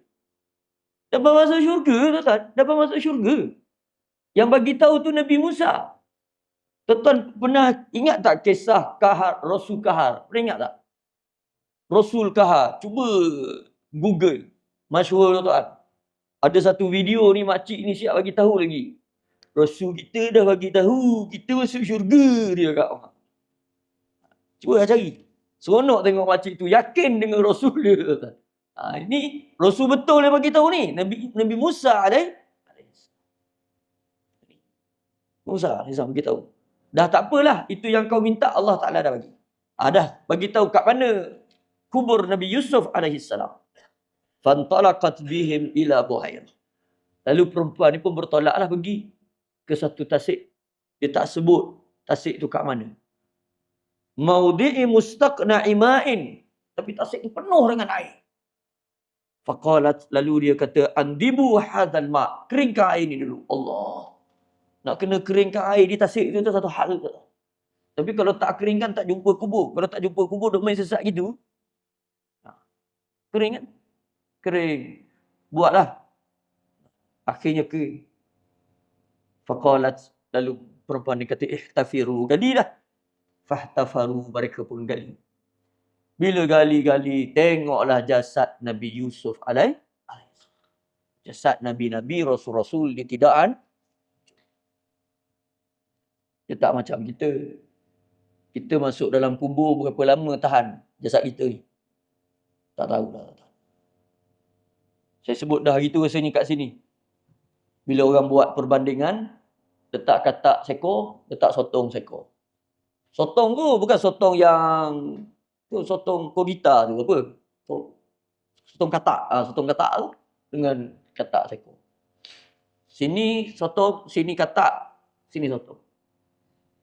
Dapat masuk syurga, tuan-tuan. Dapat masuk syurga. Yang bagi tahu tu Nabi Musa. Tuan-tuan pernah ingat tak kisah Kahar, Rasul Kahar? Pernah ingat tak? Rasul Kahar. Cuba Google. Masyhur, tuan-tuan. Ada satu video ni makcik ni siap bagi tahu lagi. Rasul kita dah bagi tahu kita masuk syurga, dia kat orang. Cuba lah cari. Seronok tengok makcik tu yakin dengan Rasul dia, tuan-tuan. Ini Rasul betul dia bagi tahu ni. Nabi Musa Musa bagi tahu. Dah tak apalah, itu yang kau minta Allah Taala dah bagi. Dah bagi tahu kat mana kubur Nabi Yusuf alaihi salam. Fantalaqat bihim ila buhair. Lalu perempuan ni pun bertolaklah pergi ke satu tasik. Dia tak sebut tasik tu kat mana. Maudi'i mustaqna'i ma'in. Tapi tasik tu penuh dengan air. Faqalat, lalu dia kata, andibu hadzal ma'. Keringkan air ni dulu. Allah. Nak kena keringkan air di tasik tu satu hal. Tapi kalau tak keringkan tak jumpa kubur. Kalau tak jumpa kubur duk main sesat gitu. Kering kan? Kering. Buatlah. Akhirnya kering. Faqalat, lalu perempuan ni kata, ihtafiru. Galilah. Fahtafaru, mereka pun gali. Bila gali-gali, tengoklah jasad Nabi Yusuf alaihi. Jasad Nabi-Nabi, Rasul-Rasul, dia tidak dia tak macam kita. Kita masuk dalam kubur berapa lama tahan jasad kita ni. Tak tahu dah. Saya sebut dah gitu rasanya kat sini. Bila orang buat perbandingan, letak katak sekor, letak sotong sekor. Sotong tu bukan sotong yang tu, sotong kodita tu apa? Sotong katak. Sotong katak tu dengan katak sekor. Sini sotong, sini katak, sini sotong.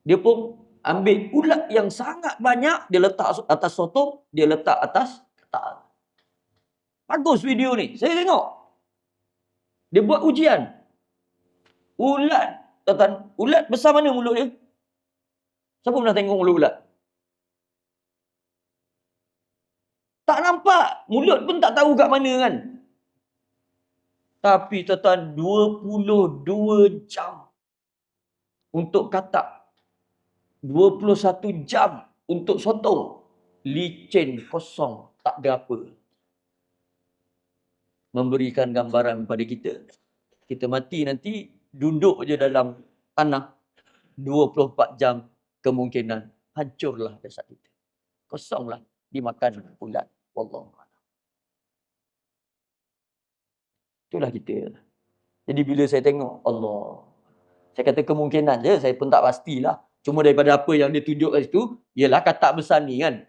Dia pun ambil ulat yang sangat banyak, dia letak atas sotong, dia letak atas katak. Bagus video ni. Saya tengok. Dia buat ujian. Ulat. Tuan-tuan, ulat besar mana mulut dia? Siapa pernah tengok mulut ulat? Tak nampak. Mulut pun tak tahu kat mana kan. Tapi tuan-tuan, 22 jam untuk katak. 21 jam untuk sotong. Licin, kosong, tak ada apa. Memberikan gambaran pada kita. Kita mati nanti, duduk je dalam tanah. 24 jam kemungkinan hancurlah jasad kita. Kosonglah, dimakan ulat. Wallahu a'lam. Itulah kita. Jadi bila saya tengok, Allah. Saya kata kemungkinan je, saya pun tak pastilah. Cuma daripada apa yang dia tunjuk kat situ, ialah katak besar ni kan.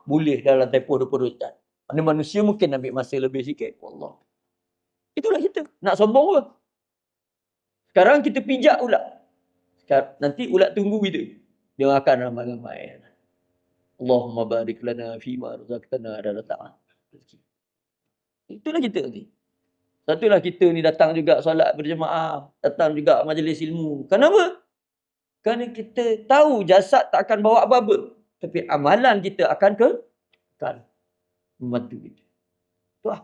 Boleh dalam tempoh 24 jam. Mana manusia mungkin ambil masa lebih sikit. Allah. Itulah kita. Nak sombong ke? Sekarang kita pijak ulat. Nanti ulat tunggu kita. Dia akan ramai-ramai. Allahumma barik lana fima razaqtana, ada letak. Itulah kita nanti. Satulah kita ni datang juga solat berjemaah. Datang juga majlis ilmu. Kenapa? Kerana kita tahu jasad tak akan bawa apa-apa. Tapi amalan kita akan membantu kita. Itulah.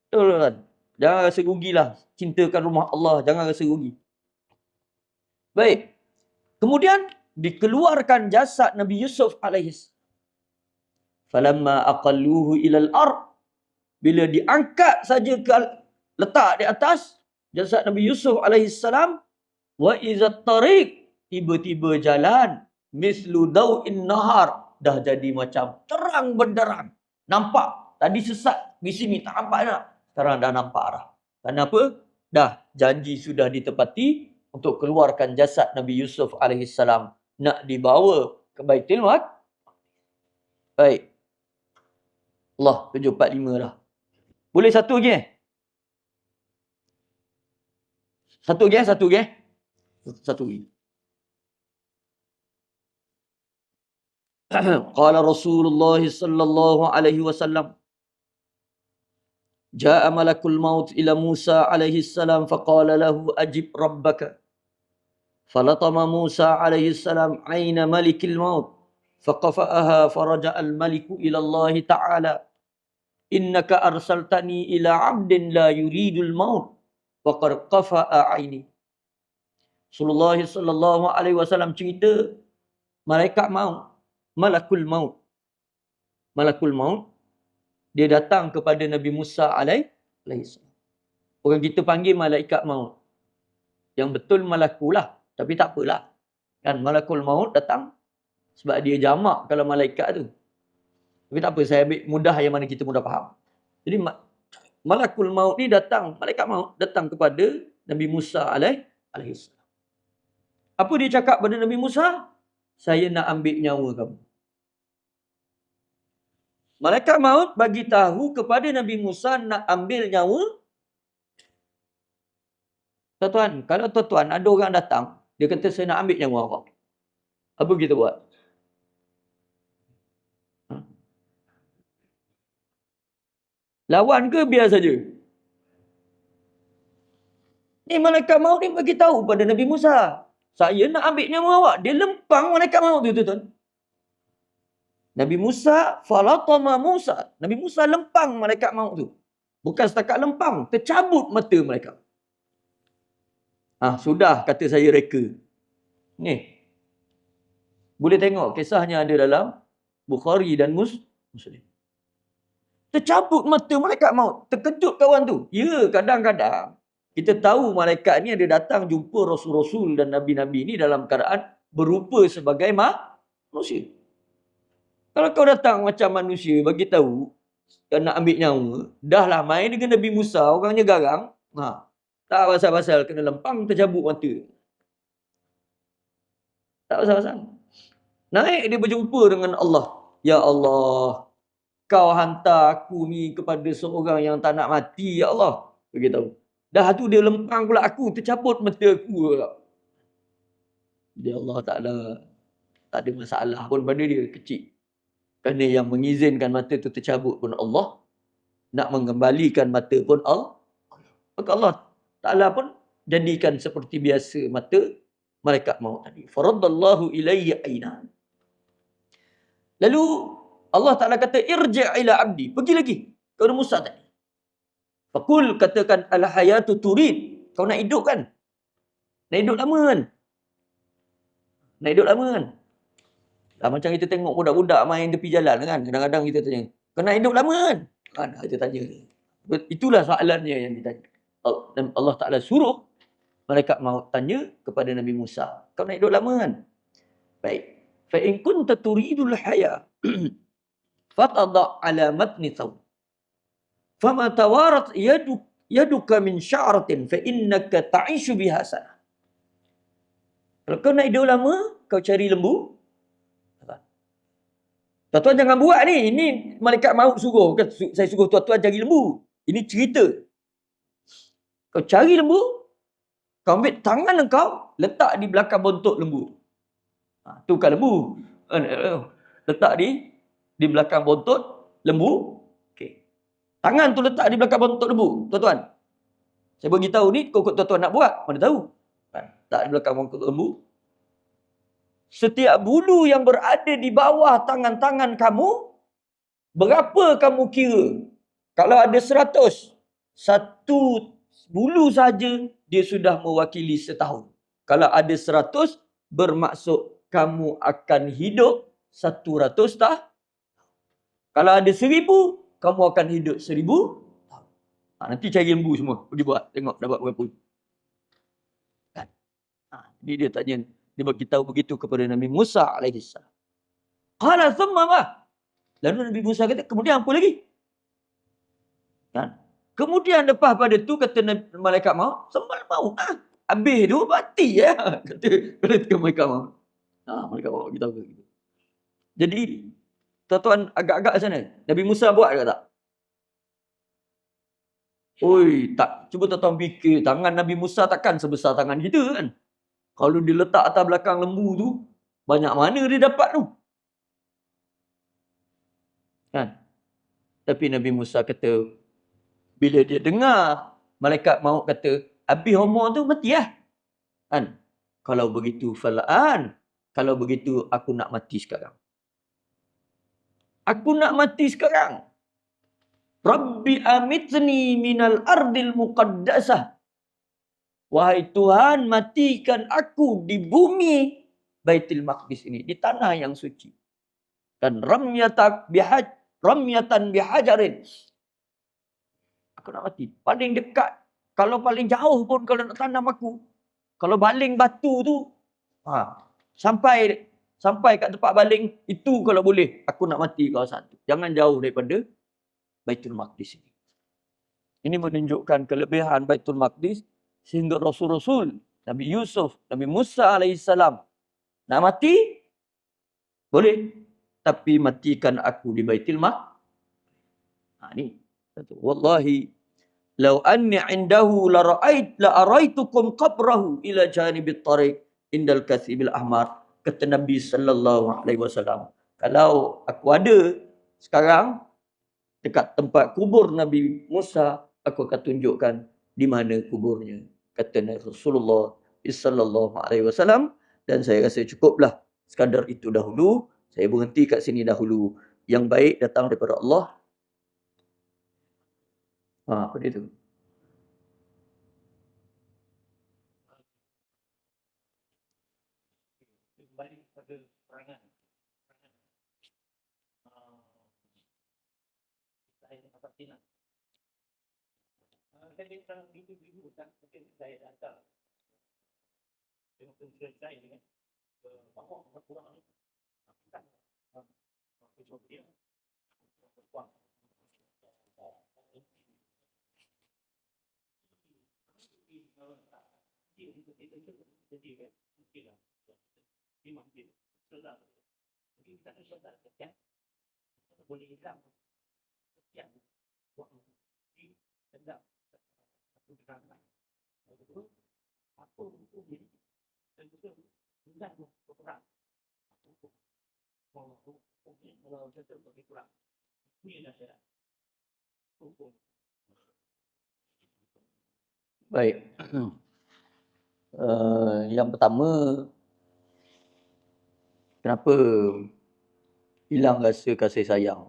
Betul kan? Jangan rasa rugilah. Cintakan rumah Allah. Jangan rasa rugi. Baik. Kemudian dikeluarkan jasad Nabi Yusuf alaihis. Falamma aqalluhu ilal ard. Bila diangkat saja ke letak di atas jasad Nabi Yusuf alaihis salam, wa izat tariq, tiba-tiba jalan mislu daw'in nahar, dah jadi macam terang benderang. Nampak tadi sesat di sini tak nampak dah. Sekarang dah nampak arah. Kenapa? Dah janji sudah ditepati untuk keluarkan jasad Nabi Yusuf alaihi salam, nak dibawa ke Baitul Maqdis. Baik. Allah 745 dah. Boleh satu lagi Satu lagi Satu lagi. Qala Rasulullah sallallahu alaihi wasallam, Ja'a malakul maut ila Musa alaihi salam faqala lahu ajib rabbaka. Falatama Musa alaihi salam aina malikil maut. faqafa'aha faraja al-maliku ila Allah ta'ala innaka arsaltani ila 'abdin la yuridul maut faqad qafa'a 'aini. Rasulullah sallallahu alaihi wasallam cerita malaikat maut, malakul maut. Malakul maut dia datang kepada Nabi Musa alaihi salam. Orang kita panggil malaikat maut. Yang betul malakulah, tapi tak apalah. Kan malakul maut datang sebab dia jamak kalau malaikat tu. Tapi tak apa, saya ambil mudah yang mana kita mudah faham. Jadi malakul maut ni datang, malaikat maut datang kepada Nabi Musa alaihi salam. Apa dia cakap pada Nabi Musa? Saya nak ambil nyawa kamu. Malaikat maut bagi tahu kepada Nabi Musa nak ambil nyawa. Tuan-tuan, kalau tuan-tuan ada orang datang, dia kata saya nak ambil nyawa awak. Apa kita buat? Lawan ke biar saja? Ni malaikat maut ni bagi tahu pada Nabi Musa, saya nak ambil nyawa awak. Dia lempang malaikat maut tu, tuan-tuan. Nabi Musa, falatama Musa. Nabi Musa lempang malaikat maut tu. Bukan setakat lempang, tercabut mata malaikat. Sudah kata saya reka. Ni. Boleh tengok kisahnya ada dalam Bukhari dan Muslim. Tercabut mata malaikat maut. Terkejut kawan tu. Ya, kadang-kadang kita tahu malaikat ni ada datang jumpa rasul-rasul dan nabi-nabi ni dalam keadaan berupa sebagai manusia. Kalau kau datang macam manusia, bagi tahu nak ambil nyawa, dah lah main dengan Nabi Musa, orangnya garang. Tak pasal-pasal kena lempang tercabut mata. Tak pasal-pasal. Naik dia berjumpa dengan Allah. Ya Allah, kau hantar aku ni kepada seorang yang tak nak mati, ya Allah. Beritahu. Dah tu dia lempang pula aku, tercabut mata aku. Dia Allah Ta'ala tak ada masalah pun pada dia, kecil. Kerana yang mengizinkan mata tu tercabut pun Allah, nak mengembalikan mata pun Allah. Maka Allah Ta'ala pun jadikan seperti biasa mata malaikat maut tadi. Faradallahu ilayya aina. Lalu Allah Ta'ala kata, irji' ila abdi. Pergi lagi kepada Musa tadi. Fakul, katakan, al-hayatu turid. Kau nak hidup kan? Nak hidup lama kan? Nak hidup lama kan? Macam kita tengok budak-budak main tepi jalan kan? Kadang-kadang kita tanya, kau nak hidup lama kan? Kita tanya. Itulah soalannya yang ditanya. Allah Ta'ala suruh malaikat maut tanya kepada Nabi Musa, kau nak hidup lama kan? Baik. Fa in kunta turidul haya fatadha ala matni thawb. Fama tawarat yaduka min sya'ratin fa innaka ta'ishu biha sana. Kalau kau nak hidup lama, kau cari lembu. Tuan-tuan jangan buat ni. Ini malaikat maut suruh. Saya suruh tuan-tuan cari lembu. Ini cerita. Kau cari lembu, kau ambil tangan engkau, letak di belakang bontot lembu. Tu kan lembu. Letak di belakang bontot lembu. Okay. Tangan tu letak di belakang bontot lembu. Tuan-tuan, saya beritahu ni, kau tuan-tuan nak buat, mana tahu. Letak di belakang bontot lembu. Setiap bulu yang berada di bawah tangan-tangan kamu, berapa kamu kira? Kalau ada 100, satu bulu saja dia sudah mewakili setahun. Kalau ada 100, bermaksud kamu akan hidup 100 tahun. Kalau ada 1000, kamu akan hidup 1000 tahun. Nanti cari lembu semua, pergi buat, tengok dapat berapa. Kan? Ini dia tanya, dia beritahu begitu kepada Nabi Musa AS. Qala thumma ma? Lalu Nabi Musa kata, kemudian apa lagi? Kan? Kemudian lepas pada tu kata malaikat maut, sembal maut. Habis tu mati ya. Kata malaikat maut. Malaikat maut kita tahu begitu. Jadi tuan-tuan agak-agak macam mana? Nabi Musa buat ke tak? Oi, tak. Cuba tuan-tuan fikir, tangan Nabi Musa takkan sebesar tangan kita kan? Kalau dia letak atas belakang lembu tu, banyak mana dia dapat tu? Kan? Tapi Nabi Musa kata, bila dia dengar malaikat maut kata, habis umur tu mati lah. Kan? Kalau begitu, falaan. Kalau begitu, aku nak mati sekarang. Aku nak mati sekarang. Rabbi amitni minal ardil muqaddasah. Wahai Tuhan, matikan aku di bumi Baitul Maqdis ini, di tanah yang suci. Dan ramyatan bihajarin. Aku nak mati. Paling dekat. Kalau paling jauh pun kalau nak tanam aku. Kalau baling batu tu, sampai kat tempat baling, itu kalau boleh, aku nak mati kawasan tu. Jangan jauh daripada Baitul Maqdis ini. Ini menunjukkan kelebihan Baitul Maqdis sehingga Rasul-Rasul, Nabi Yusuf, Nabi Musa alaihissalam nak mati, boleh. Tapi matikan aku di Baitul Maqdis. Ni satu. Wallahi law anni indahu la araitukum qabrahu ila janibit tariq indal kasibil ahmar. Kata Nabi sallallahu alaihi wasallam, kalau aku ada sekarang dekat tempat kubur Nabi Musa, aku akan tunjukkan di mana kuburnya. Kata Rasulullah sallallahu alaihi wasallam. Dan saya rasa cukuplah sekadar itu dahulu. Saya berhenti kat sini dahulu. Yang baik datang daripada Allah. Apa dia tu? Balik pada perangan. Saya dapat tindak. Saya sekarang ibu-ibu kan, mungkin saya datang. Saya mungkin selesai dengan bahawa kurang ni. Aku coba dia. Kuat. Jadi kan, mungkinlah. Memang dia sedar. Mungkin kita akan sedar kan. Boleh hilang. Sekian. Di sedap. Aku terangkan. Aku untuk diri. Dan juga tidak berperang. Aku mungkin kalau saya lebih kurang. Ini adalah saya. Hukum. Baik. Yang pertama, kenapa hilang rasa kasih sayang?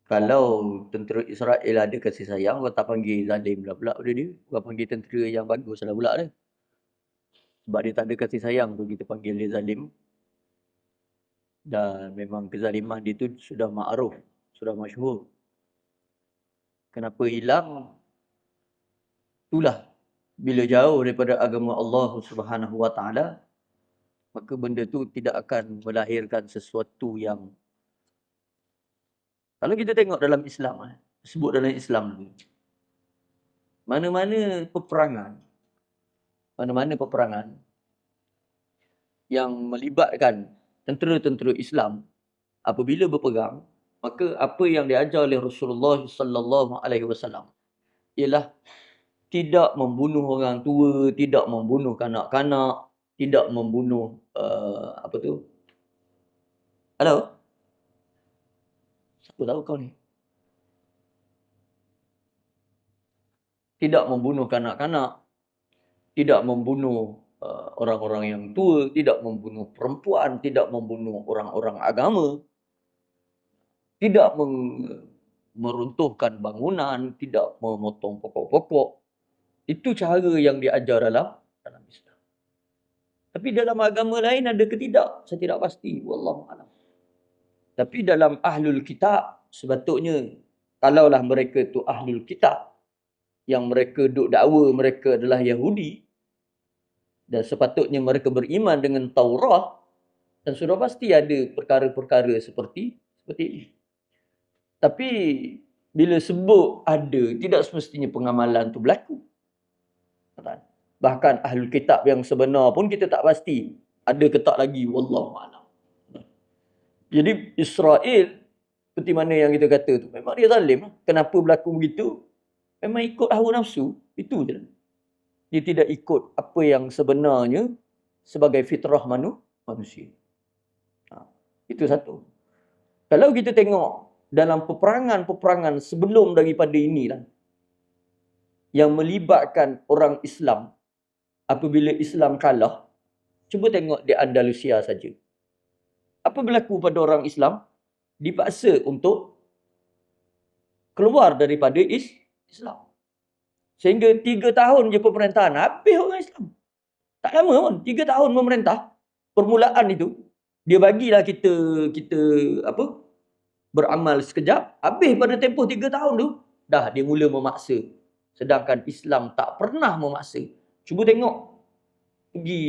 Kalau tentera Israel ada kasih sayang, kau tak panggil zalim lah pula dia. Kau panggil tentera yang bagus lah pula dia. Sebab dia tak ada kasih sayang tu kita panggil dia zalim. Dan memang kezaliman dia tu sudah ma'ruf, sudah masyhur. Kenapa hilang? Itulah, bila jauh daripada agama Allah Subhanahu Wa Taala, maka benda tu tidak akan melahirkan sesuatu yang, kalau kita tengok dalam Islam, sebut dalam Islam ni, mana-mana peperangan yang melibatkan tentera-tentera Islam, apabila berperang, maka apa yang diajar oleh Rasulullah sallallahu alaihi wasallam ialah tidak membunuh orang tua, tidak membunuh kanak-kanak, tidak membunuh Halo? Siapa tahu kau ni? Tidak membunuh kanak-kanak, tidak membunuh orang-orang yang tua, tidak membunuh perempuan, tidak membunuh orang-orang agama, tidak meruntuhkan bangunan, tidak memotong pokok-pokok. Itu cara yang diajar dalam Islam. Tapi dalam agama lain ada ke tidak? Saya tidak pasti. Wallahu a'lam. Tapi dalam ahlul kitab, sepatutnya kalaulah mereka tu ahlul kitab, yang mereka duk dakwa mereka adalah Yahudi, dan sepatutnya mereka beriman dengan Taurat, dan sudah pasti ada perkara-perkara seperti ini. Tapi bila sebut ada, tidak semestinya pengamalan tu berlaku. Bahkan ahlul kitab yang sebenar pun kita tak pasti ada ke tak lagi, wallahu a'lam. Jadi Israel, seperti mana yang kita kata tu, memang dia zalim. Kenapa berlaku begitu? Memang ikut hawa nafsu, itu je. Dia tidak ikut apa yang sebenarnya sebagai fitrah manusia. Itu satu. Kalau kita tengok dalam peperangan-peperangan sebelum daripada inilah, yang melibatkan orang Islam, apabila Islam kalah, cuba tengok di Andalusia saja. Apa berlaku pada orang Islam? Dipaksa untuk keluar daripada Islam. Sehingga 3 tahun je pemerintahan, habis orang Islam. Tak lama pun, 3 tahun memerintah. Permulaan itu, dia bagilah kita beramal sekejap. Habis pada tempoh 3 tahun tu, dah dia mula memaksa. Sedangkan Islam tak pernah memaksa. Cuba tengok, pergi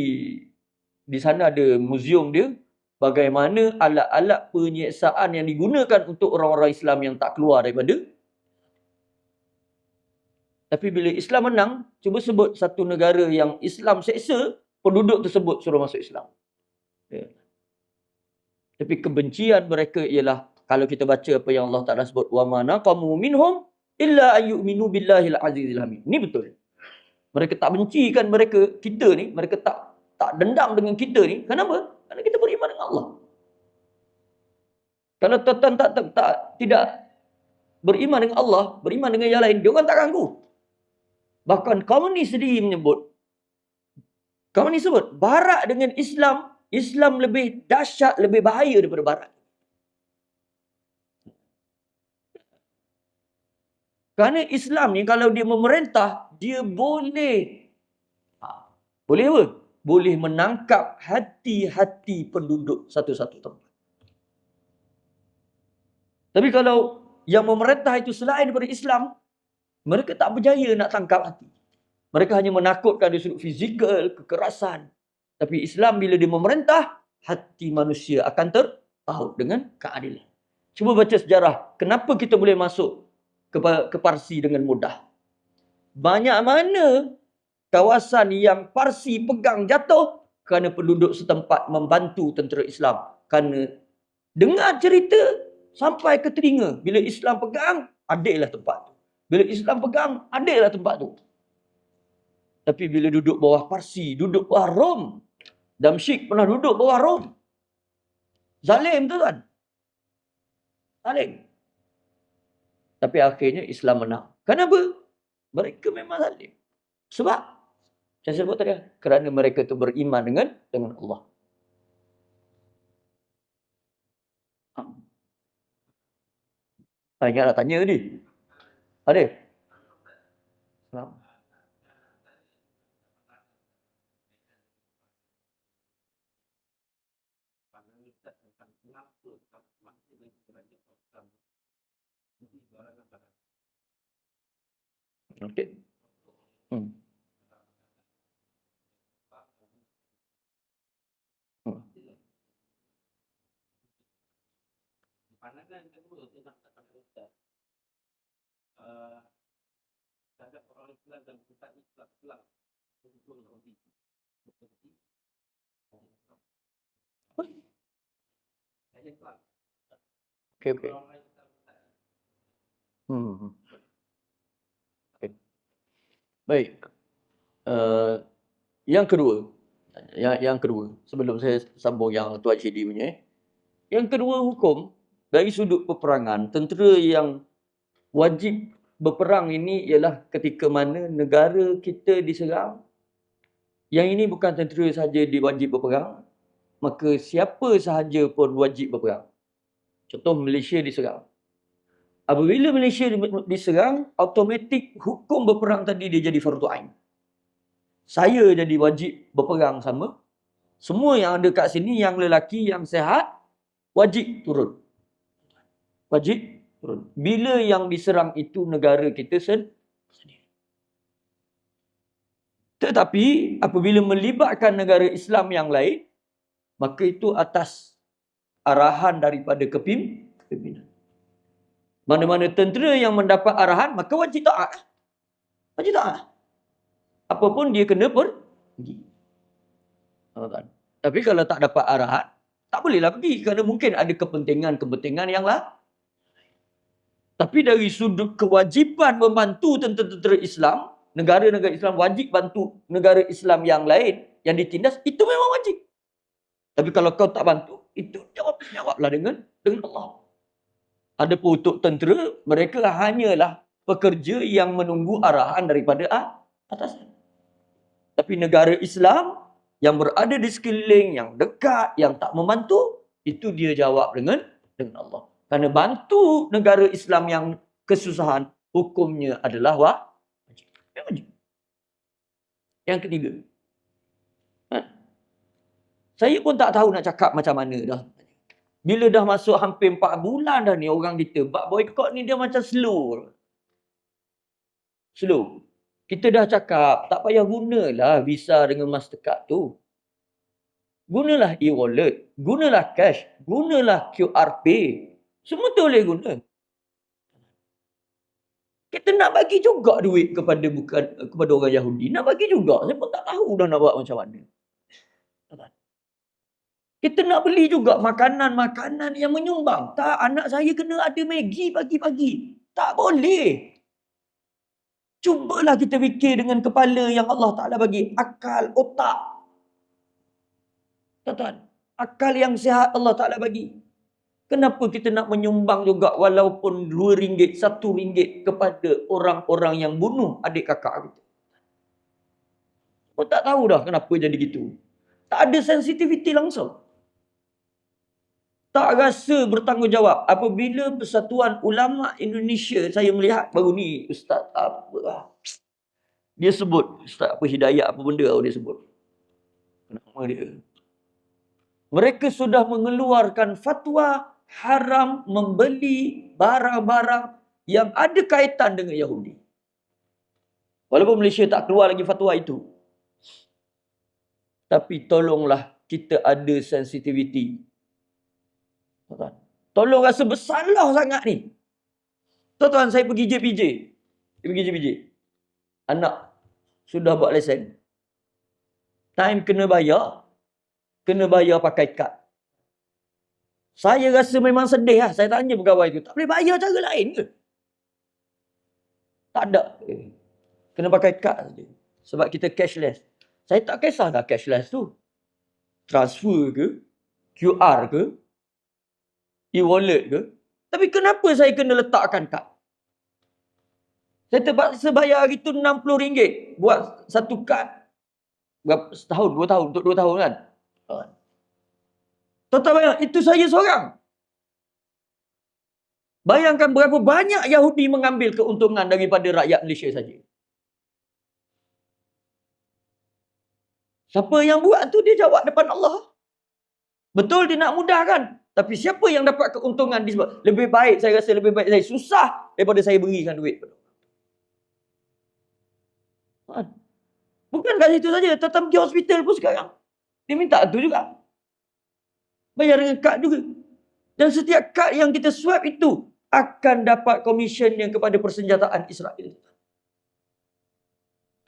di sana ada muzium dia, bagaimana alat-alat penyiksaan yang digunakan untuk orang-orang Islam yang tak keluar daripada. Tapi bila Islam menang, cuba sebut satu negara yang Islam seksa, penduduk tersebut suruh masuk Islam. Ya. Tapi kebencian mereka ialah, kalau kita baca apa yang Allah Ta'ala sebut, وَمَا نَقَمُوا مِنْهُمْ إِلَّا أَن يُؤْمِنُوا بِاللَّهِ الْعَزِيزِ الْحَمِيدِ. Ini betul. Mereka tak bencikan kita ni, mereka tak dendam dengan kita ni. Kenapa? Kerana kita beriman dengan Allah. Kalau tuan-tuan tidak beriman dengan Allah, beriman dengan yang lain, dia orang tak ganggu. Bahkan komunis sendiri menyebut, Barat dengan Islam lebih dahsyat, lebih bahaya daripada Barat. Kerana Islam ni kalau dia memerintah, dia boleh apa? Boleh menangkap hati-hati penduduk satu-satu tempat. Tapi kalau yang memerintah itu selain daripada Islam, mereka tak berjaya nak tangkap hati. Mereka hanya menakutkan dari sudut fizikal, kekerasan. Tapi Islam bila dia memerintah, hati manusia akan terpaut dengan keadilan. Cuba baca sejarah. Kenapa kita boleh masuk ke Parsi dengan mudah? Banyak mana kawasan yang Parsi pegang jatuh kerana penduduk setempat membantu tentera Islam. Kerana dengar cerita sampai ke telinga. Bila Islam pegang, adiklah tempat tu. Bila Islam pegang, adiklah tempat tu. Tapi bila duduk bawah Parsi, duduk bawah Rom. Damsyik pernah duduk bawah Rom. Zalim tu kan? Zalim. Tapi akhirnya Islam menang. Kenapa? Mereka memang zalim. Sebab, saya sebut tadi, kerana mereka tu beriman dengan Allah. Ingatlah tanya tadi. Ada? Selamat. Okey. Pandangan kedua tentang Ustaz, terhadap orang Islam dan kita Islam betul kondisi. Okey. Okay. Baik. Yang kedua, sebelum saya sambung yang Tuan Syedi punya. Yang kedua, hukum dari sudut peperangan, tentera yang wajib berperang ini ialah ketika mana negara kita diserang. Yang ini bukan tentera sahaja diwajib berperang, maka siapa sahaja pun wajib berperang. Contoh, Malaysia diserang. Apabila Malaysia diserang, automatik hukum berperang tadi dia jadi fardu ain. Saya jadi wajib berperang sama. Semua yang ada kat sini, yang lelaki, yang sihat, wajib turun. Wajib turun. Bila yang diserang itu negara kita sendiri. Tetapi apabila melibatkan negara Islam yang lain, maka itu atas arahan daripada kepimpinan. Mana-mana tentera yang mendapat arahan, maka wajib taat. Wajib taat. Apapun dia kena pergi. Tapi kalau tak dapat arahan, tak bolehlah pergi. Kerana mungkin ada kepentingan-kepentingan yang lain. Tapi dari sudut kewajipan membantu tentera Islam, negara-negara Islam wajib bantu negara Islam yang lain yang ditindas, itu memang wajib. Tapi kalau kau tak bantu, itu jawablah dengan Allah. Adapun untuk tentera, mereka hanyalah pekerja yang menunggu arahan daripada atas. Tapi negara Islam yang berada di sekeliling, yang dekat, yang tak membantu, Itu dia jawab dengan Allah. Kerana bantu negara Islam yang kesusahan, hukumnya adalah wajib. Wajib. Yang ketiga. Saya pun tak tahu nak cakap macam mana dah. Bila dah masuk hampir 4 bulan dah ni orang kita buat boycott ni dia macam slow. Slow. Kita dah cakap tak payah gunalah Visa dengan Mastercard tu. Gunalah e-wallet, gunalah cash, gunalah QR Pay. Semua tu boleh guna. Kita nak bagi juga duit kepada orang Yahudi. Nak bagi juga. Saya pun tak tahu dah nak buat macam mana. Kita nak beli juga makanan-makanan yang menyumbang. Tak, anak saya kena ada Maggi pagi-pagi. Tak boleh. Cubalah kita fikir dengan kepala yang Allah Ta'ala bagi. Akal, otak. Tuan-tuan, akal yang sihat Allah Ta'ala bagi. Kenapa kita nak menyumbang juga walaupun RM2, RM1 kepada orang-orang yang bunuh adik kakak kita? Pun tak tahu dah kenapa jadi gitu. Tak ada sensitivity langsung. Tak rasa bertanggungjawab. Apabila Persatuan Ulama Indonesia, saya melihat baru ni Ustaz apa dia sebut, Ustaz apa Hidayat apa benda dia sebut. Nama dia. Mereka sudah mengeluarkan fatwa haram membeli barang-barang yang ada kaitan dengan Yahudi. Walaupun Malaysia tak keluar lagi fatwa itu. Tapi tolonglah kita ada sensitivity. Tolong rasa bersalah sangat ni. Tuan-tuan, saya pergi JPJ. Anak sudah buat lesen. Time kena bayar pakai kad. Saya rasa memang sedih lah. Saya tanya pegawai tu, tak boleh bayar cara lain ke? Tak ada. Kena pakai kad saja. Sebab kita cashless. Saya tak kisah dah cashless tu. Transfer ke? QR ke? E-wallet ke? Tapi kenapa saya kena letakkan kad? Saya terpaksa bayar hari tu RM60 buat satu kad. Berapa? Setahun, 2 tahun. Untuk 2 tahun kan? Tuan-tuan bayang, itu saya seorang. Bayangkan berapa banyak Yahudi mengambil keuntungan daripada rakyat Malaysia saja. Siapa yang buat tu dia jawab depan Allah. Betul dia nak mudahkan. Tapi siapa yang dapat keuntungan di sebab lebih baik, saya rasa lebih baik saya susah daripada saya berikan duit. Bukan kat situ saja, tetap pergi hospital pun sekarang. Dia minta tu juga. Bayar dengan kad juga. Dan setiap kad yang kita swipe itu akan dapat komisen yang kepada persenjataan Israel.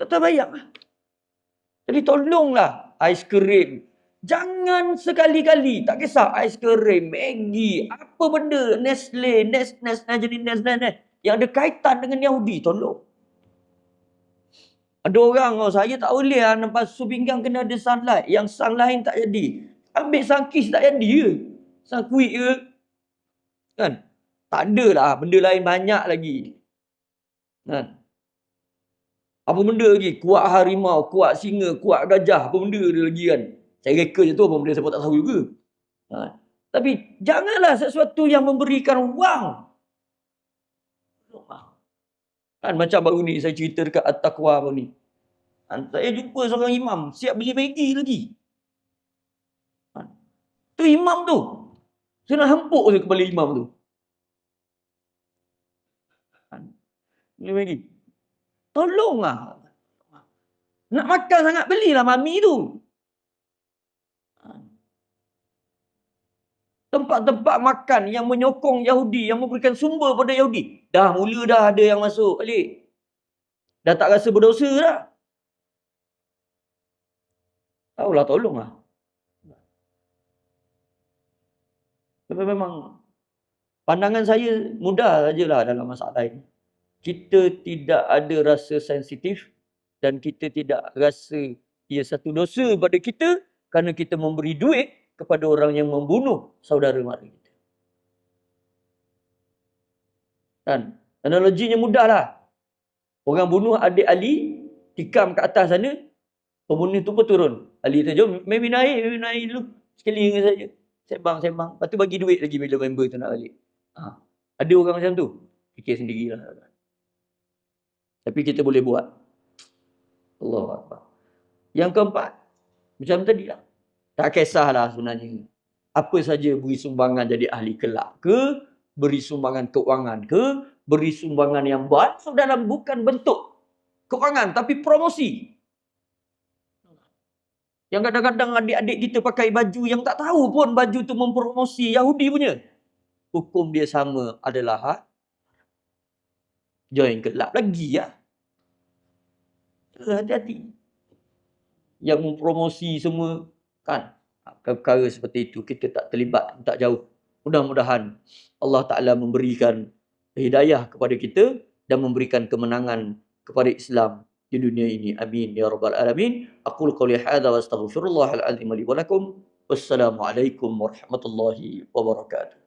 Tetap bayar. Jadi tolonglah aiskrim. Jangan sekali-kali, tak kisah aiskrim, Maggi, apa benda, Nestle, jenis yang ada kaitan dengan Yahudi, tolong. Ada orang, saya tak boleh lah, nampak susu pinggang kena ada sunlight, yang sang lain tak jadi. Ambil sang kis tak jadi ke? Sang kuih ke? Kan? Tak ada lah, benda lain banyak lagi. Kan? Apa benda lagi? Kuat harimau, kuat singa, kuat gajah, apa benda dia lagi kan? Saya reka je tu, apa benda saya pun tak tahu juga. Tapi janganlah sesuatu yang memberikan wang. Kan macam baru ni saya cerita dekat At-Taqwa baru ni. Saya jumpa seorang imam, siap beli Maggi lagi. Tu imam tu. Saya nak hempuk je kepala imam tu. Beli Maggi. Tolonglah. Nak makan sangat, belilah mami tu. Tempat-tempat makan yang menyokong Yahudi, yang memberikan sumber pada Yahudi. Mula dah ada yang masuk balik. Dah tak rasa berdosa dah. Taulah, tolonglah. Tapi memang pandangan saya mudah sajalah dalam masalah ini. Kita tidak ada rasa sensitif dan kita tidak rasa ia satu dosa pada kita kerana kita memberi duit kepada orang yang membunuh saudara mara kita. Kan? Analoginya mudahlah. Orang bunuh adik Ali, tikam ke atas sana, pembunuh tu pun turun. Ali tu, jom, maybe naik dulu. Sekali dengan saja. Sembang-sembang, lepas tu bagi duit lagi bila member tu nak balik. Ada orang macam tu, fikir sendirilah. Tapi kita boleh buat. Allahu Akbar. Yang keempat, macam tadi lah. Tak kisahlah sebenarnya. Apa saja beri sumbangan jadi ahli kelab ke, beri sumbangan keuangan ke, beri sumbangan yang banyak dalam bukan bentuk keuangan tapi promosi. Yang kadang-kadang adik-adik kita pakai baju yang tak tahu pun baju tu mempromosi Yahudi punya. Hukum dia sama adalah join kelab lagi lah. Hati-hati. Yang mempromosi semua kan. Perkara seperti itu kita tak terlibat, tak jauh. Mudah-mudahan Allah Ta'ala memberikan hidayah kepada kita dan memberikan kemenangan kepada Islam di dunia ini. Amin ya rabbal alamin. Aqulu qouli hadza wa astaghfirullahal azim li wa lakum. Wassalamualaikum warahmatullahi wabarakatuh.